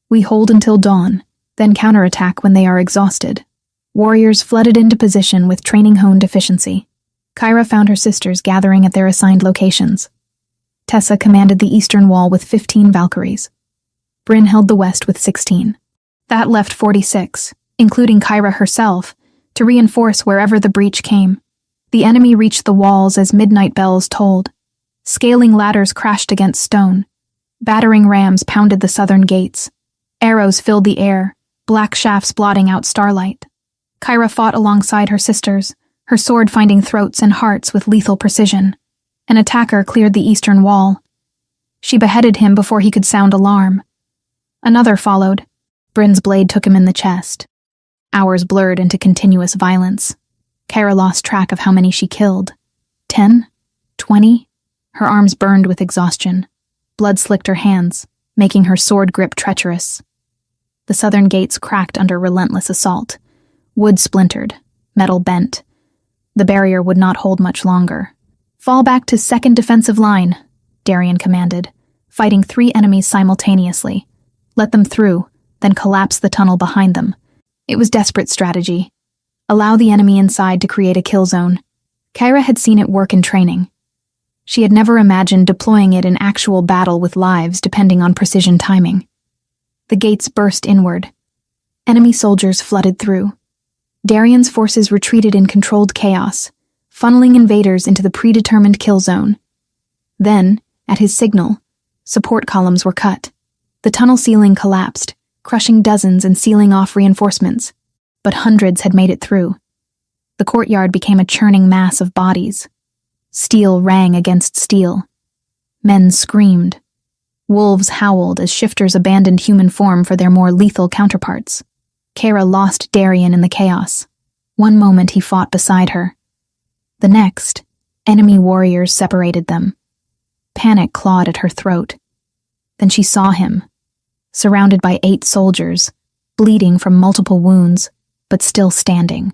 We hold until dawn, then counterattack when they are exhausted. Warriors flooded into position with training honed efficiency. Kyra found her sisters gathering at their assigned locations. Tessa commanded the eastern wall with 15 Valkyries. Bryn held the west with 16. That left 46, including Kyra herself, to reinforce wherever the breach came. The enemy reached the walls as midnight bells tolled. Scaling ladders crashed against stone. Battering rams pounded the southern gates. Arrows filled the air, black shafts blotting out starlight. Kyra fought alongside her sisters, her sword finding throats and hearts with lethal precision. An attacker cleared the eastern wall. She beheaded him before he could sound alarm. Another followed. Bryn's blade took him in the chest. Hours blurred into continuous violence. Kyra lost track of how many she killed. 10? 20? Her arms burned with exhaustion. Blood slicked her hands, making her sword grip treacherous. The southern gates cracked under relentless assault. Wood splintered, metal bent. The barrier would not hold much longer. "Fall back to second defensive line," Darian commanded, fighting 3 enemies simultaneously. Let them through, then collapse the tunnel behind them. It was desperate strategy. Allow the enemy inside to create a kill zone. Kyra had seen it work in training. She had never imagined deploying it in actual battle with lives depending on precision timing. The gates burst inward. Enemy soldiers flooded through. Darian's forces retreated in controlled chaos, funneling invaders into the predetermined kill zone. Then, at his signal, support columns were cut. The tunnel ceiling collapsed, crushing dozens and sealing off reinforcements, but hundreds had made it through. The courtyard became a churning mass of bodies. Steel rang against steel. Men screamed. Wolves howled as shifters abandoned human form for their more lethal counterparts. Kyra lost Darian in the chaos. One moment he fought beside her. The next, enemy warriors separated them. Panic clawed at her throat. Then she saw him, surrounded by 8 soldiers, bleeding from multiple wounds, but still standing.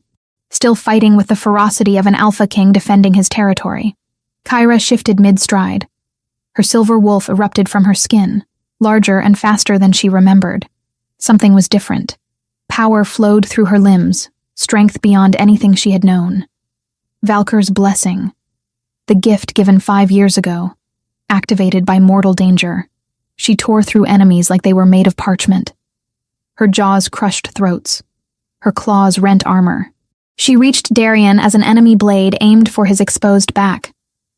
Still fighting with the ferocity of an alpha king defending his territory. Kyra shifted mid-stride. Her silver wolf erupted from her skin, larger and faster than she remembered. Something was different. Power flowed through her limbs, strength beyond anything she had known. Valkyr's blessing, the gift given 5 years ago, activated by mortal danger. She tore through enemies like they were made of parchment. Her jaws crushed throats. Her claws rent armor. She reached Darian as an enemy blade aimed for his exposed back.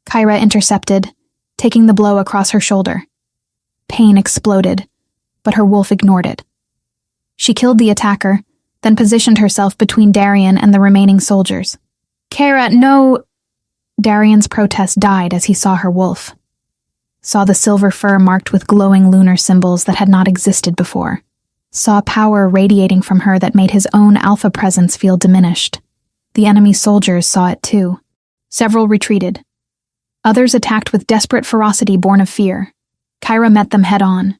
Kyra intercepted, taking the blow across her shoulder. Pain exploded, but her wolf ignored it. She killed the attacker, then positioned herself between Darian and the remaining soldiers. "Kyra, no!" Darian's protest died as he saw her wolf. Saw the silver fur marked with glowing lunar symbols that had not existed before. Saw power radiating from her that made his own alpha presence feel diminished. The enemy soldiers saw it too. Several retreated. Others attacked with desperate ferocity born of fear. Kyra met them head-on.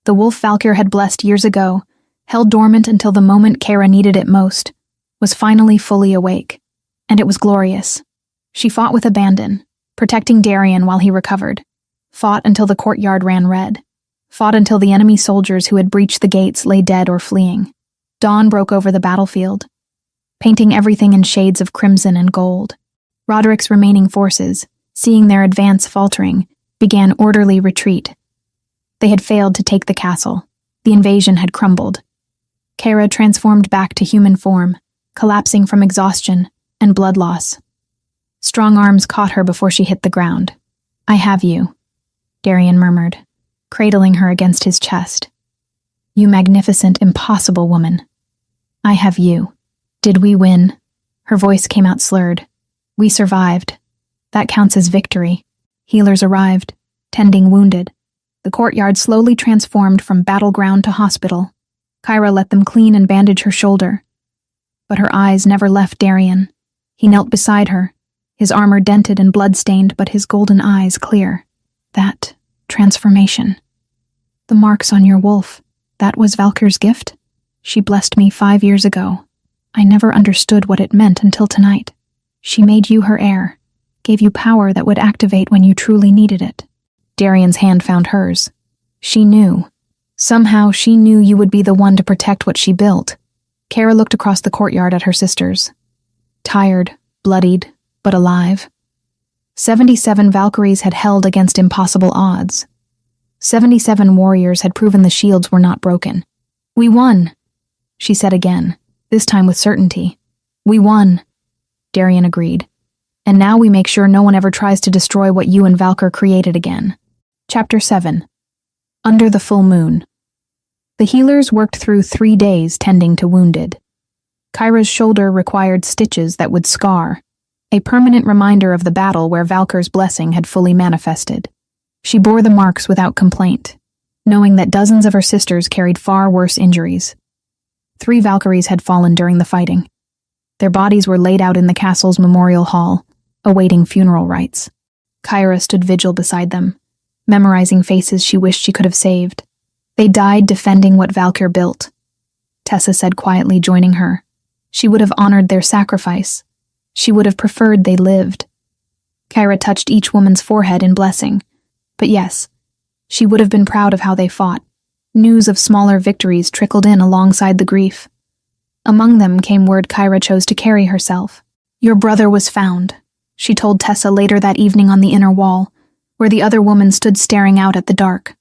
The wolf Valkyr had blessed years ago, held dormant until the moment Kyra needed it most, was finally fully awake. And it was glorious. She fought with abandon, protecting Darian while he recovered. Fought until the courtyard ran red. Fought until the enemy soldiers who had breached the gates lay dead or fleeing. Dawn broke over the battlefield, painting everything in shades of crimson and gold. Roderick's remaining forces, seeing their advance faltering, began orderly retreat. They had failed to take the castle. The invasion had crumbled. Kyra transformed back to human form, collapsing from exhaustion and blood loss. Strong arms caught her before she hit the ground. "I have you," Darian murmured, cradling her against his chest. "You magnificent, impossible woman. I have you." "Did we win?" Her voice came out slurred. "We survived. That counts as victory." Healers arrived, tending wounded. The courtyard slowly transformed from battleground to hospital. Kyra let them clean and bandage her shoulder. But her eyes never left Darian. He knelt beside her, his armor dented and blood-stained, but his golden eyes clear. "That transformation. The marks on your wolf, that was Valkyr's gift? She blessed me 5 years ago. I never understood what it meant until tonight. She made you her heir, gave you power that would activate when you truly needed it. Darian's hand found hers. She knew. Somehow she knew you would be the one to protect what she built. Kara looked across the courtyard at her sisters. Tired, bloodied, but alive. 77 Valkyries had held against impossible odds. 77 warriors had proven the shields were not broken. We won, she said again, this time with certainty. We won, Darian agreed. And now we make sure no one ever tries to destroy what you and Valkyr created again. Chapter 7. Under the Full Moon. The healers worked through 3 days tending to wounded. Kyra's shoulder required stitches that would scar, a permanent reminder of the battle where Valkyr's blessing had fully manifested. She bore the marks without complaint, knowing that dozens of her sisters carried far worse injuries. 3 Valkyries had fallen during the fighting. Their bodies were laid out in the castle's memorial hall, awaiting funeral rites. Kyra stood vigil beside them, memorizing faces she wished she could have saved. They died defending what Valkyr built. Tessa said quietly, joining her. She would have honored their sacrifice. She would have preferred they lived. Kyra touched each woman's forehead in blessing. But yes, she would have been proud of how they fought. News of smaller victories trickled in alongside the grief. Among them came word Kyra chose to carry herself. Your brother was found, she told Tessa later that evening on the inner wall, where the other woman stood staring out at the dark.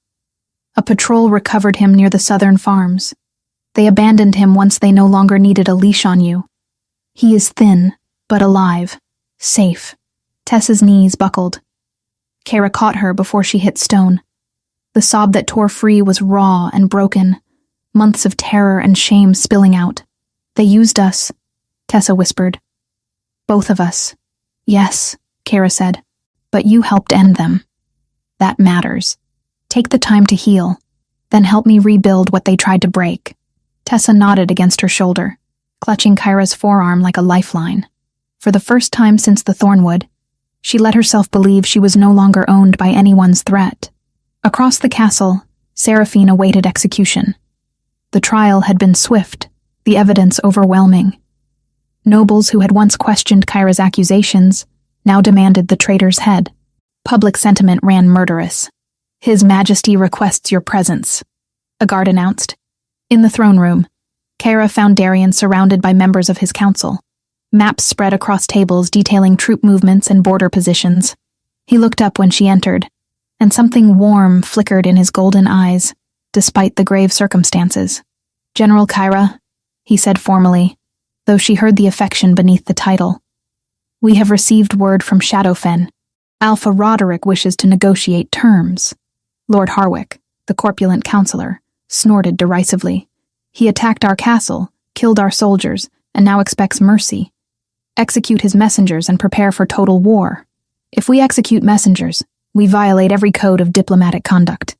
A patrol recovered him near the southern farms. They abandoned him once they no longer needed a leash on you. He is thin, but alive. Safe. Tessa's knees buckled. Kara caught her before she hit stone. The sob that tore free was raw and broken, months of terror and shame spilling out. They used us, Tessa whispered. Both of us. Yes, Kara said. But you helped end them. That matters. Take the time to heal, then help me rebuild what they tried to break. Tessa nodded against her shoulder, clutching Kyra's forearm like a lifeline. For the first time since the Thornwood, she let herself believe she was no longer owned by anyone's threat. Across the castle, Seraphine awaited execution. The trial had been swift, the evidence overwhelming. Nobles who had once questioned Kyra's accusations now demanded the traitor's head. Public sentiment ran murderous. His Majesty requests your presence, a guard announced. In the throne room, Kara found Darian surrounded by members of his council. Maps spread across tables detailing troop movements and border positions. He looked up when she entered, and something warm flickered in his golden eyes, despite the grave circumstances. General Kyra, he said formally, though she heard the affection beneath the title. We have received word from Shadowfen. Alpha Roderick wishes to negotiate terms. Lord Harwick, the corpulent counselor, snorted derisively. He attacked our castle, killed our soldiers, and now expects mercy. Execute his messengers and prepare for total war. If we execute messengers, we violate every code of diplomatic conduct.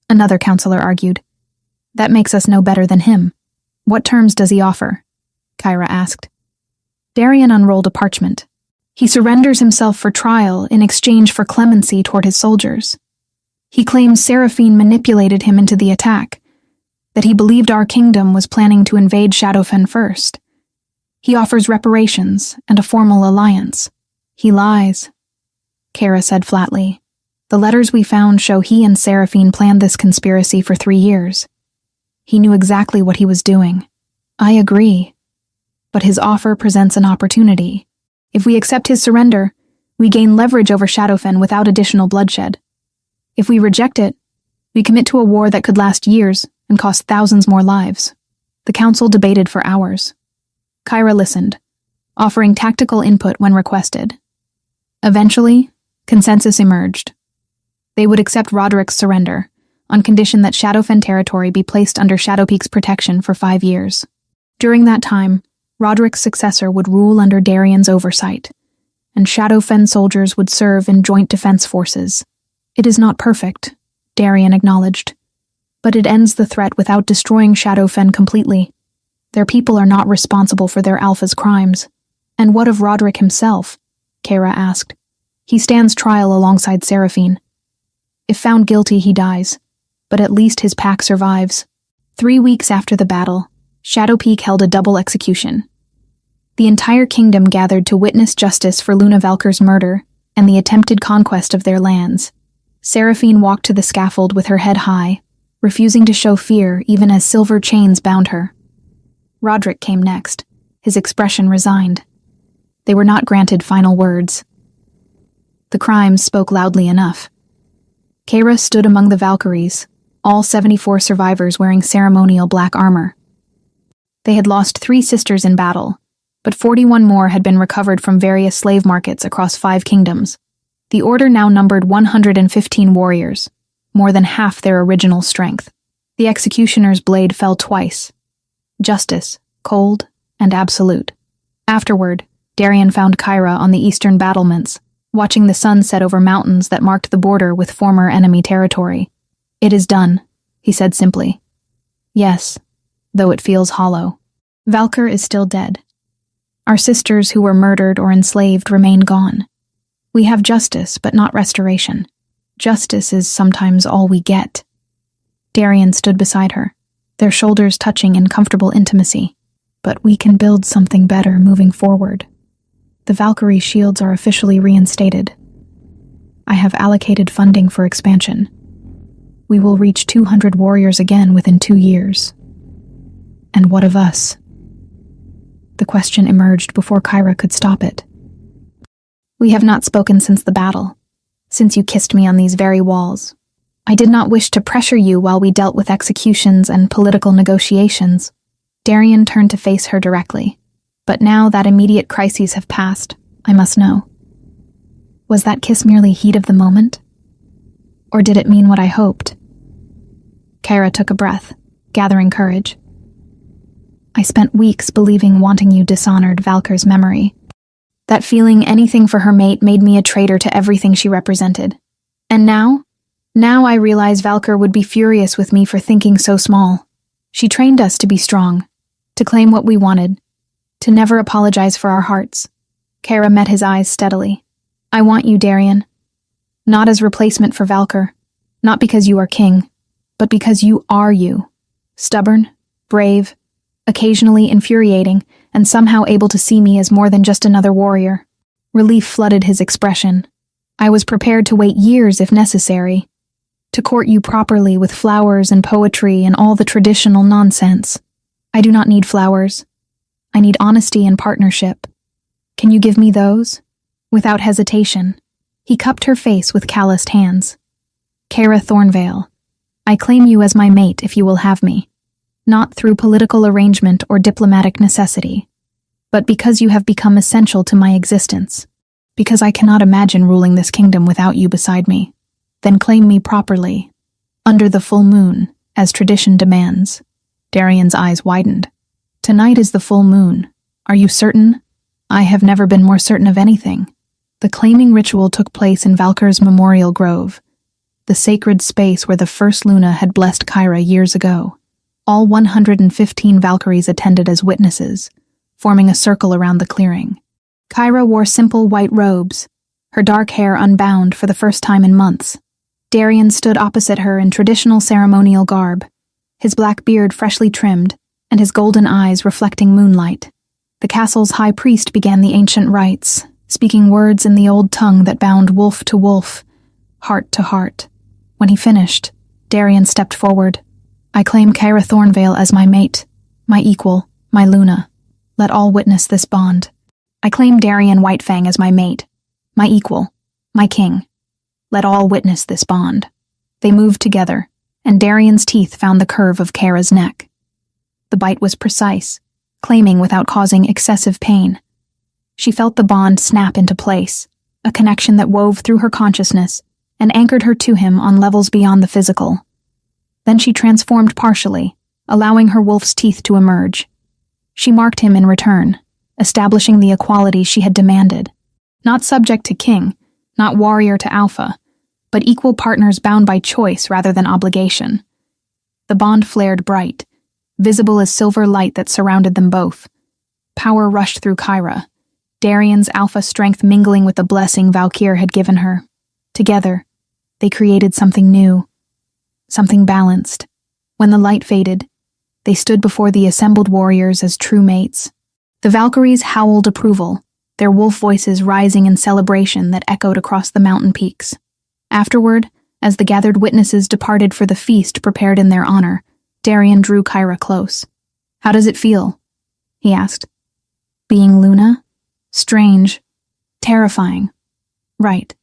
Another counselor argued. That makes us no better than him. What terms does he offer? Kyra asked. Darian unrolled a parchment. He surrenders himself for trial in exchange for clemency toward his soldiers. He claims Seraphine manipulated him into the attack, that he believed our kingdom was planning to invade Shadowfen first. He offers reparations and a formal alliance. He lies, Kara said flatly. The letters we found show he and Seraphine planned this conspiracy for 3 years. He knew exactly what he was doing. I agree. But his offer presents an opportunity. If we accept his surrender, we gain leverage over Shadowfen without additional bloodshed. If we reject it, we commit to a war that could last years and cost thousands more lives. The council debated for hours. Kyra listened, offering tactical input when requested. Eventually, consensus emerged. They would accept Roderick's surrender, on condition that Shadowfen territory be placed under Shadowpeak's protection for 5 years. During that time, Roderick's successor would rule under Darian's oversight, and Shadowfen soldiers would serve in joint defense forces. It is not perfect, Darian acknowledged, but it ends the threat without destroying Shadowfen completely. Their people are not responsible for their Alpha's crimes. And what of Roderick himself? Kara asked. He stands trial alongside Seraphine. If found guilty, he dies, but at least his pack survives. 3 weeks after the battle, Shadowpeak held a double execution. The entire kingdom gathered to witness justice for Luna Valkyr's murder and the attempted conquest of their lands. Seraphine walked to the scaffold with her head high, refusing to show fear even as silver chains bound her. Roderick came next, his expression resigned. They were not granted final words. The crimes spoke loudly enough. Kara stood among the Valkyries, all 74 survivors wearing ceremonial black armor. They had lost 3 sisters in battle, but 41 more had been recovered from various slave markets across 5 kingdoms. The order now numbered 115 warriors, more than half their original strength. The executioner's blade fell twice. Justice, cold and absolute. Afterward, Darian found Kyra on the eastern battlements, watching the sun set over mountains that marked the border with former enemy territory. "It is done," he said simply. "Yes, though it feels hollow. Valkyr is still dead. Our sisters who were murdered or enslaved remain gone. We have justice, but not restoration. Justice is sometimes all we get." Darian stood beside her, their shoulders touching in comfortable intimacy. "But we can build something better moving forward. The Valkyrie shields are officially reinstated. I have allocated funding for expansion. We will reach 200 warriors again within 2 years. And what of us?" The question emerged before Kyra could stop it. "We have not spoken since the battle, since you kissed me on these very walls. I did not wish to pressure you while we dealt with executions and political negotiations." Darian turned to face her directly. "But now that immediate crises have passed, I must know. Was that kiss merely heat of the moment? Or did it mean what I hoped?" Kyra took a breath, gathering courage. "I spent weeks believing wanting you dishonored Valkyr's memory. That feeling anything for her mate made me a traitor to everything she represented. And now I realize Valkyr would be furious with me for thinking so small. She trained us to be strong, to claim what we wanted, to never apologize for our hearts." Kyra met his eyes steadily. "I want you, Darian. Not as replacement for Valkyr, not because you are king, but because you are you. Stubborn, brave, occasionally infuriating, and somehow able to see me as more than just another warrior." Relief flooded his expression. "I was prepared to wait years if necessary, to court you properly with flowers and poetry and all the traditional nonsense. I do not need flowers. I need honesty and partnership. Can you give me those?" Without hesitation, he cupped her face with calloused hands. "Kara Thornvale, I claim you as my mate if you will have me. Not through political arrangement or diplomatic necessity, but because you have become essential to my existence, because I cannot imagine ruling this kingdom without you beside me. Then claim me properly, under the full moon, as tradition demands." Darian's eyes widened. "Tonight is the full moon. Are you certain?" "I have never been more certain of anything." The claiming ritual took place in Valkyr's memorial grove, the sacred space where the first Luna had blessed Kyra years ago. All 115 Valkyries attended as witnesses, forming a circle around the clearing. Kyra wore simple white robes, her dark hair unbound for the first time in months. Darian stood opposite her in traditional ceremonial garb, his black beard freshly trimmed, and his golden eyes reflecting moonlight. The castle's high priest began the ancient rites, speaking words in the old tongue that bound wolf to wolf, heart to heart. When he finished, Darian stepped forward. "I claim Kara Thornvale as my mate, my equal, my Luna. Let all witness this bond. I claim Darian Whitefang as my mate, my equal, my king. Let all witness this bond." They moved together, and Darian's teeth found the curve of Kara's neck. The bite was precise, claiming without causing excessive pain. She felt the bond snap into place, a connection that wove through her consciousness and anchored her to him on levels beyond the physical. Then she transformed partially, allowing her wolf's teeth to emerge. She marked him in return, establishing the equality she had demanded. Not subject to king, not warrior to alpha, but equal partners bound by choice rather than obligation. The bond flared bright, visible as silver light that surrounded them both. Power rushed through Kyra, Darian's alpha strength mingling with the blessing Valkyr had given her. Together, they created something new, something balanced. When the light faded, they stood before the assembled warriors as true mates. The Valkyries howled approval, their wolf voices rising in celebration that echoed across the mountain peaks. Afterward, as the gathered witnesses departed for the feast prepared in their honor, Darian drew Kyra close. "How does it feel?" he asked. "Being Luna? Strange. Terrifying." "Right."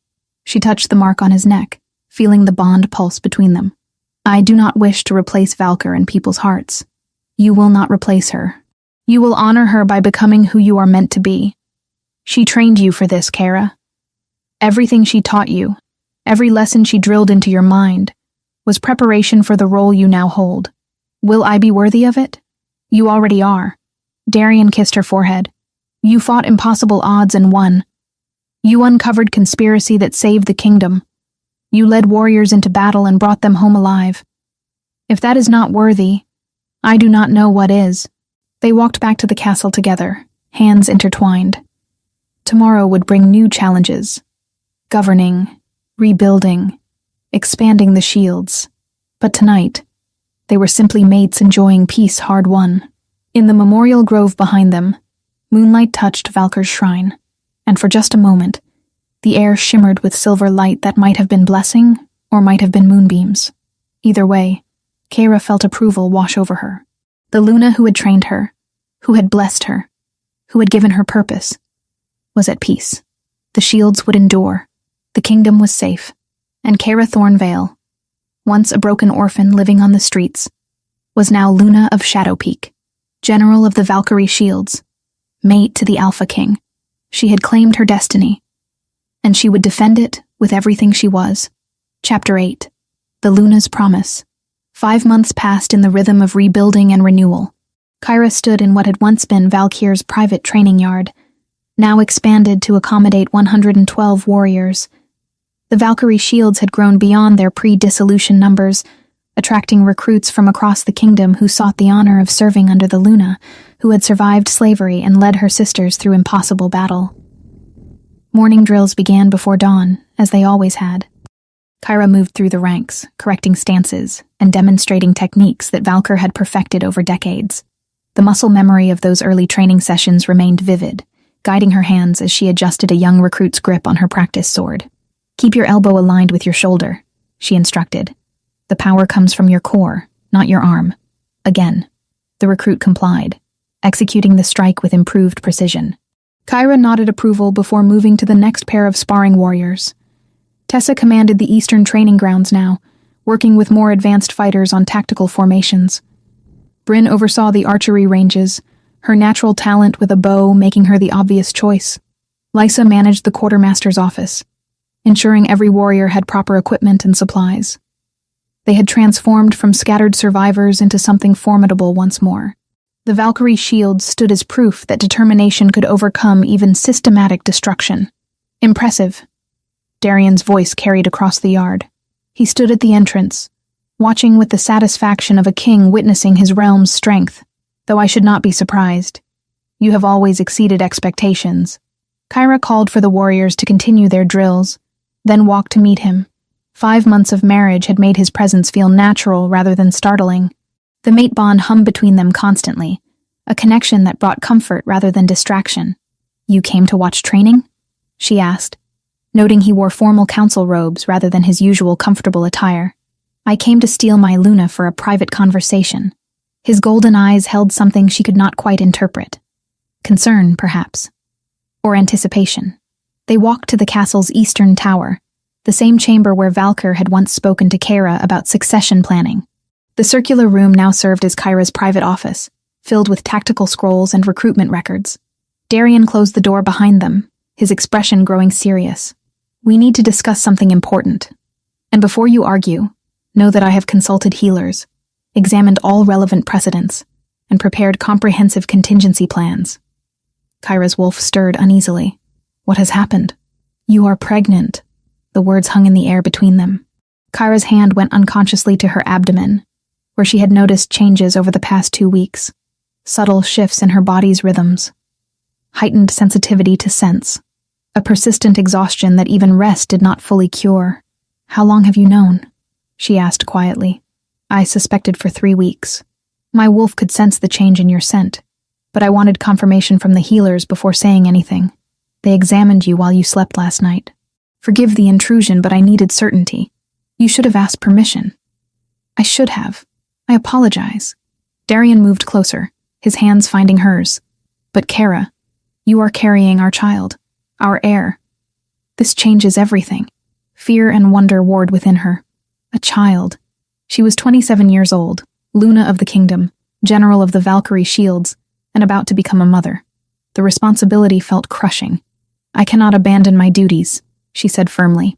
She touched the mark on his neck, feeling the bond pulse between them. "I do not wish to replace Valkyr in people's hearts. You will not replace her. You will honor her by becoming who you are meant to be. She trained you for this, Kara. Everything she taught you, every lesson she drilled into your mind, was preparation for the role you now hold. Will I be worthy of it? You already are." Darian kissed her forehead. "You fought impossible odds and won. You uncovered conspiracy that saved the kingdom. You led warriors into battle and brought them home alive. If that is not worthy, I do not know what is." They walked back to the castle together, hands intertwined. Tomorrow would bring new challenges. Governing, rebuilding, expanding the shields. But tonight, they were simply mates enjoying peace hard won. In the memorial grove behind them, moonlight touched Valkyr's shrine, and for just a moment, the air shimmered with silver light that might have been blessing or might have been moonbeams. Either way, Kara felt approval wash over her. The Luna who had trained her, who had blessed her, who had given her purpose, was at peace. The shields would endure, the kingdom was safe, and Kara Thornvale, once a broken orphan living on the streets, was now Luna of Shadowpeak, general of the Valkyrie shields, mate to the Alpha King. She had claimed her destiny, and she would defend it with everything she was. Chapter 8. The Luna's Promise. 5 months passed in the rhythm of rebuilding and renewal. Kyra stood in what had once been Valkyr's private training yard, now expanded to accommodate 112 warriors. The Valkyrie shields had grown beyond their pre-dissolution numbers, attracting recruits from across the kingdom who sought the honor of serving under the Luna, who had survived slavery and led her sisters through impossible battle. Morning drills began before dawn, as they always had. Kyra moved through the ranks, correcting stances and demonstrating techniques that Valkyr had perfected over decades. The muscle memory of those early training sessions remained vivid, guiding her hands as she adjusted a young recruit's grip on her practice sword. "Keep your elbow aligned with your shoulder," she instructed. "The power comes from your core, not your arm." Again, the recruit complied, executing the strike with improved precision. Kyra nodded approval before moving to the next pair of sparring warriors. Tessa commanded the Eastern Training Grounds now, working with more advanced fighters on tactical formations. Bryn oversaw the archery ranges, her natural talent with a bow making her the obvious choice. Lysa managed the quartermaster's office, ensuring every warrior had proper equipment and supplies. They had transformed from scattered survivors into something formidable once more. The Valkyrie shields stood as proof that determination could overcome even systematic destruction. "Impressive." Darian's voice carried across the yard. He stood at the entrance, watching with the satisfaction of a king witnessing his realm's strength. "Though I should not be surprised. You have always exceeded expectations." Kyra called for the warriors to continue their drills, then walked to meet him. 5 months of marriage had made his presence feel natural rather than startling. The mate bond hummed between them constantly, a connection that brought comfort rather than distraction. "You came to watch training?" she asked, noting he wore formal council robes rather than his usual comfortable attire. "I came to steal my Luna for a private conversation." His golden eyes held something she could not quite interpret. Concern, perhaps. Or anticipation. They walked to the castle's eastern tower, the same chamber where Valkyr had once spoken to Kara about succession planning. The circular room now served as Kyra's private office, filled with tactical scrolls and recruitment records. Darian closed the door behind them, his expression growing serious. "We need to discuss something important. And before you argue, know that I have consulted healers, examined all relevant precedents, and prepared comprehensive contingency plans." Kyra's wolf stirred uneasily. "What has happened?" "You are pregnant." The words hung in the air between them. Kyra's hand went unconsciously to her abdomen, where she had noticed changes over the past 2 weeks. Subtle shifts in her body's rhythms. Heightened sensitivity to scents. A persistent exhaustion that even rest did not fully cure. "How long have you known?" she asked quietly. "I suspected for 3 weeks. My wolf could sense the change in your scent, but I wanted confirmation from the healers before saying anything. They examined you while you slept last night. Forgive the intrusion, but I needed certainty. You should have asked permission. I should have. I apologize. Darian moved closer, his hands finding hers. But Kara, you are carrying our child, our heir. This changes everything. Fear and wonder warred within her. A child. She was 27 years old, Luna of the Kingdom, general of the Valkyrie Shields, and about to become a mother. The responsibility felt crushing. I cannot abandon my duties, she said firmly.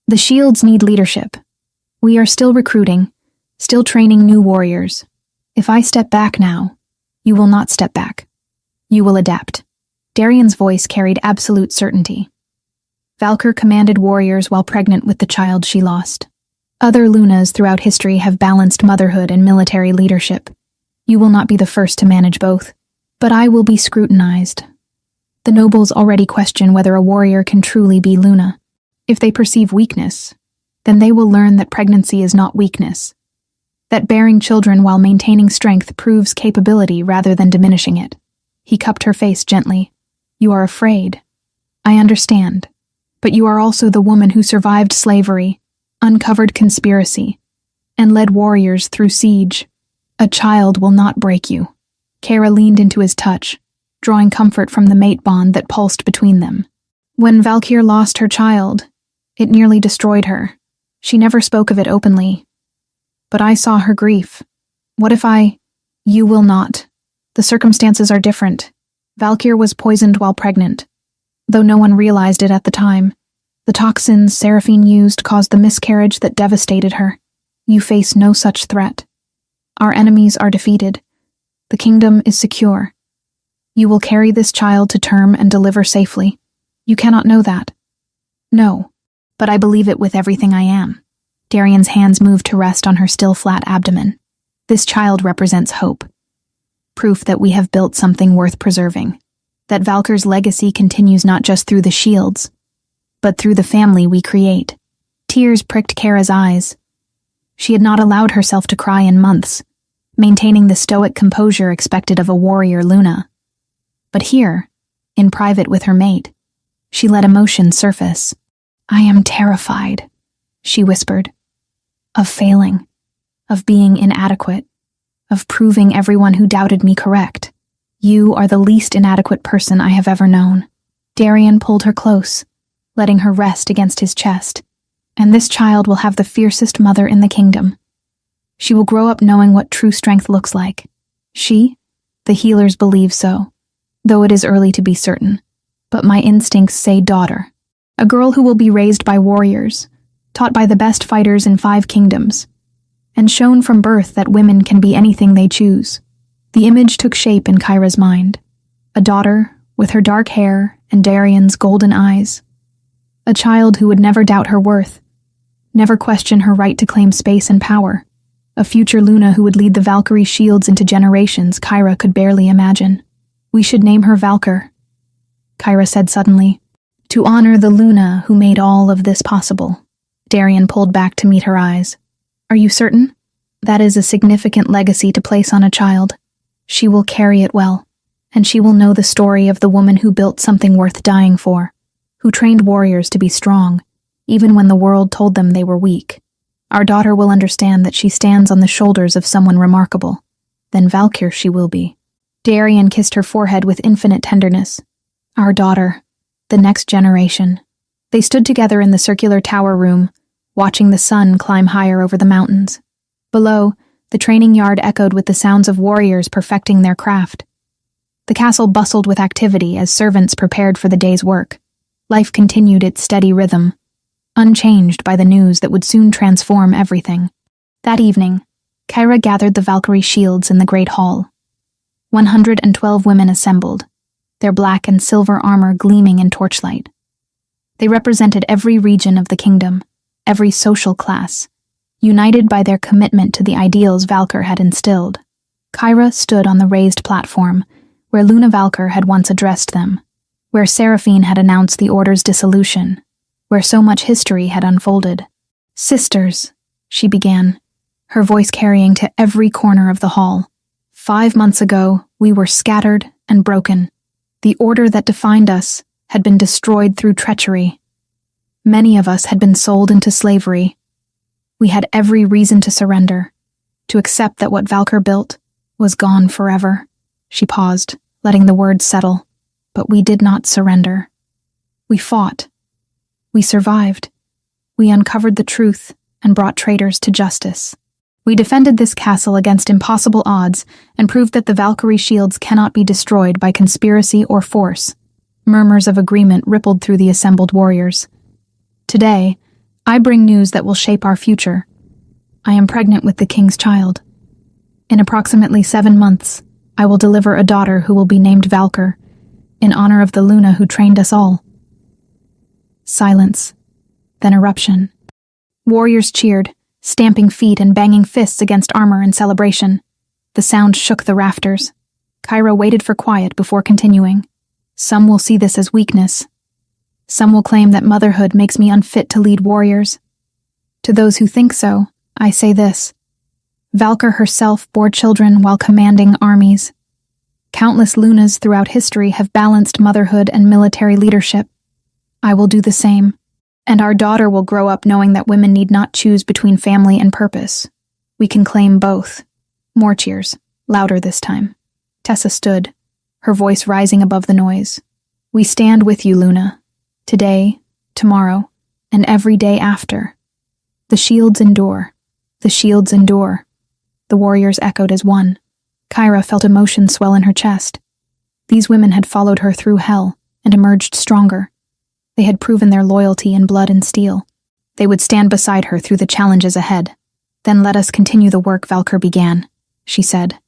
The Shields need leadership. We are still recruiting, still training new warriors. If I step back now, you will not step back. You will adapt. Darian's voice carried absolute certainty. Valkyr commanded warriors while pregnant with the child she lost. Other Lunas throughout history have balanced motherhood and military leadership. You will not be the first to manage both. But I will be scrutinized. The nobles already question whether a warrior can truly be Luna. If they perceive weakness, then they will learn that pregnancy is not weakness. That bearing children while maintaining strength proves capability rather than diminishing it. He cupped her face gently. You are afraid. I understand. But you are also the woman who survived slavery, uncovered conspiracy, and led warriors through siege. A child will not break you. Kara leaned into his touch, drawing comfort from the mate bond that pulsed between them. When Valkyr lost her child, it nearly destroyed her. She never spoke of it openly. But I saw her grief. What if You will not. The circumstances are different. Valkyr was poisoned while pregnant, though no one realized it at the time. The toxins Seraphine used caused the miscarriage that devastated her. You face no such threat. Our enemies are defeated. The kingdom is secure. You will carry this child to term and deliver safely. You cannot know that. No, but I believe it with everything I am. Darian's hands moved to rest on her still flat abdomen. This child represents hope. Proof that we have built something worth preserving. That Valkyr's legacy continues not just through the shields, but through the family we create. Tears pricked Kara's eyes. She had not allowed herself to cry in months, maintaining the stoic composure expected of a warrior Luna. But here, in private with her mate, she let emotion surface. I am terrified, she whispered. Of failing, of being inadequate, of proving everyone who doubted me correct. You are the least inadequate person I have ever known. Darian pulled her close, letting her rest against his chest. And this child will have the fiercest mother in the kingdom. She will grow up knowing what true strength looks like. The healers believe so, though it is early to be certain. But my instincts say daughter. A girl who will be raised by warriors, taught by the best fighters in 5 kingdoms, and shown from birth that women can be anything they choose. The image took shape in Kyra's mind. A daughter with her dark hair and Darian's golden eyes. A child who would never doubt her worth, never question her right to claim space and power. A future Luna who would lead the Valkyrie Shields into generations Kyra could barely imagine. We should name her Valkyr, Kyra said suddenly, to honor the Luna who made all of this possible. Darian pulled back to meet her eyes. Are you certain? That is a significant legacy to place on a child. She will carry it well, and she will know the story of the woman who built something worth dying for, who trained warriors to be strong, even when the world told them they were weak. Our daughter will understand that she stands on the shoulders of someone remarkable. Then Valkyr she will be. Darian kissed her forehead with infinite tenderness. Our daughter, the next generation. They stood together in the circular tower room, watching the sun climb higher over the mountains. Below, the training yard echoed with the sounds of warriors perfecting their craft. The castle bustled with activity as servants prepared for the day's work. Life continued its steady rhythm, unchanged by the news that would soon transform everything. That evening, Kyra gathered the Valkyrie Shields in the Great Hall. 112 women assembled, their black and silver armor gleaming in torchlight. They represented every region of the kingdom, every social class, united by their commitment to the ideals Valkyr had instilled. Kyra stood on the raised platform, where Luna Valkyr had once addressed them, where Seraphine had announced the Order's dissolution, where so much history had unfolded. Sisters, she began, her voice carrying to every corner of the hall. 5 months ago, we were scattered and broken. The order that defined us had been destroyed through treachery. Many of us had been sold into slavery. We had every reason to surrender, to accept that what Valkyr built was gone forever. She paused, letting the words settle. But we did not surrender. We fought. We survived. We uncovered the truth and brought traitors to justice. We defended this castle against impossible odds and proved that the Valkyrie shields cannot be destroyed by conspiracy or force. Murmurs of agreement rippled through the assembled warriors. Today, I bring news that will shape our future. I am pregnant with the king's child. In approximately 7 months, I will deliver a daughter who will be named Valkyr, in honor of the Luna who trained us all. Silence, then eruption. Warriors cheered, stamping feet and banging fists against armor in celebration. The sound shook the rafters. Kyra waited for quiet before continuing. Some will see this as weakness. Some will claim that motherhood makes me unfit to lead warriors. To those who think so, I say this. Valkyr herself bore children while commanding armies. Countless Lunas throughout history have balanced motherhood and military leadership. I will do the same. And our daughter will grow up knowing that women need not choose between family and purpose. We can claim both. More cheers, louder this time. Tessa stood, her voice rising above the noise. We stand with you, Luna. Today, tomorrow, and every day after. The shields endure. The shields endure. The warriors echoed as one. Kyra felt emotion swell in her chest. These women had followed her through hell and emerged stronger. They had proven their loyalty in blood and steel. They would stand beside her through the challenges ahead. Then let us continue the work Valkyr began, she said.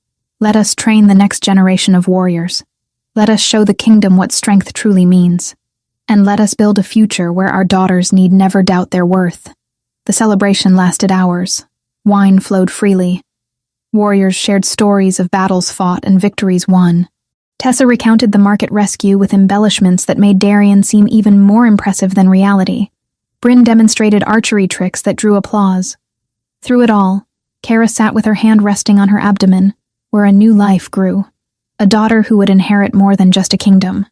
Let us train the next generation of warriors. Let us show the kingdom what strength truly means. And let us build a future where our daughters need never doubt their worth. The celebration lasted hours. Wine flowed freely. Warriors shared stories of battles fought and victories won. Tessa recounted the market rescue with embellishments that made Darian seem even more impressive than reality. Bryn demonstrated archery tricks that drew applause. Through it all, Kara sat with her hand resting on her abdomen, where a new life grew. A daughter who would inherit more than just a kingdom.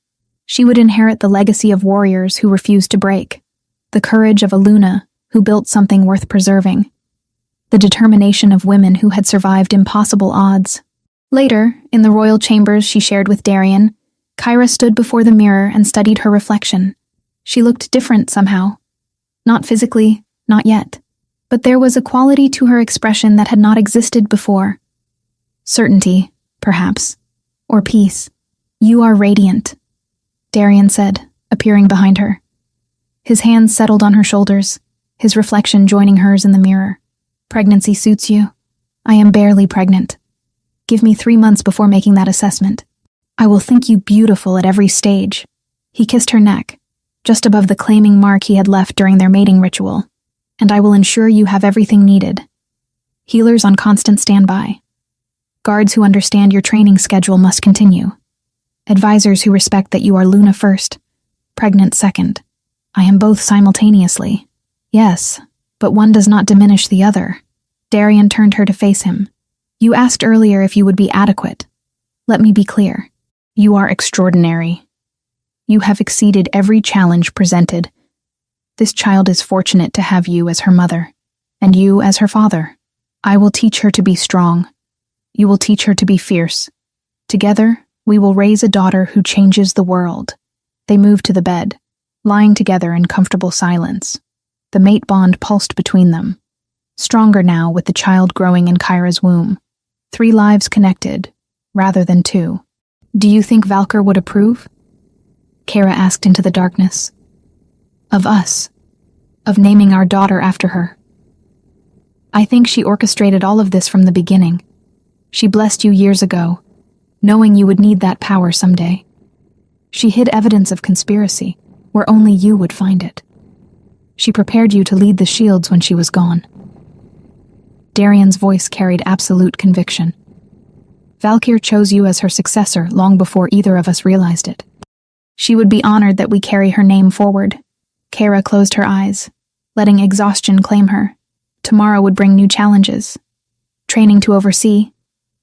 She would inherit the legacy of warriors who refused to break, the courage of a Luna who built something worth preserving, the determination of women who had survived impossible odds. Later, in the royal chambers she shared with Darian, Kyra stood before the mirror and studied her reflection. She looked different somehow. Not physically, not yet. But there was a quality to her expression that had not existed before. Certainty, perhaps. Or peace. You are radiant, Darian said, appearing behind her. His hands settled on her shoulders, his reflection joining hers in the mirror. Pregnancy suits you. I am barely pregnant. Give me 3 months before making that assessment. I will think you beautiful at every stage. He kissed her neck, just above the claiming mark he had left during their mating ritual, and I will ensure you have everything needed. Healers on constant standby. Guards who understand your training schedule must continue. Advisors who respect that you are Luna first, pregnant second. I am both simultaneously. Yes, but one does not diminish the other. Darian turned her to face him. You asked earlier if you would be adequate. Let me be clear. You are extraordinary. You have exceeded every challenge presented. This child is fortunate to have you as her mother, and you as her father. I will teach her to be strong. You will teach her to be fierce. Together, we will raise a daughter who changes the world. They moved to the bed, lying together in comfortable silence. The mate bond pulsed between them, stronger now with the child growing in Kyra's womb. 3 lives connected, rather than 2. Do you think Valkyr would approve? Kara asked into the darkness. Of us. Of naming our daughter after her. I think she orchestrated all of this from the beginning. She blessed you years ago, knowing you would need that power someday. She hid evidence of conspiracy, where only you would find it. She prepared you to lead the shields when she was gone. Darian's voice carried absolute conviction. Valkyr chose you as her successor long before either of us realized it. She would be honored that we carry her name forward. Kara closed her eyes, letting exhaustion claim her. Tomorrow would bring new challenges. Training to oversee,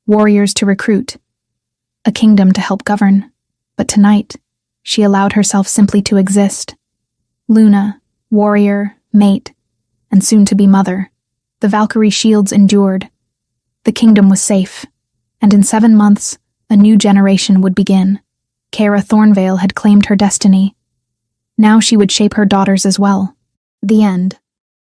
warriors to recruit. a kingdom to help govern. But tonight, she allowed herself simply to exist. Luna, warrior, mate, and soon-to-be mother, the Valkyrie shields endured. The kingdom was safe, and in 7 months, a new generation would begin. Kara Thornvale had claimed her destiny. Now she would shape her daughters as well. The end.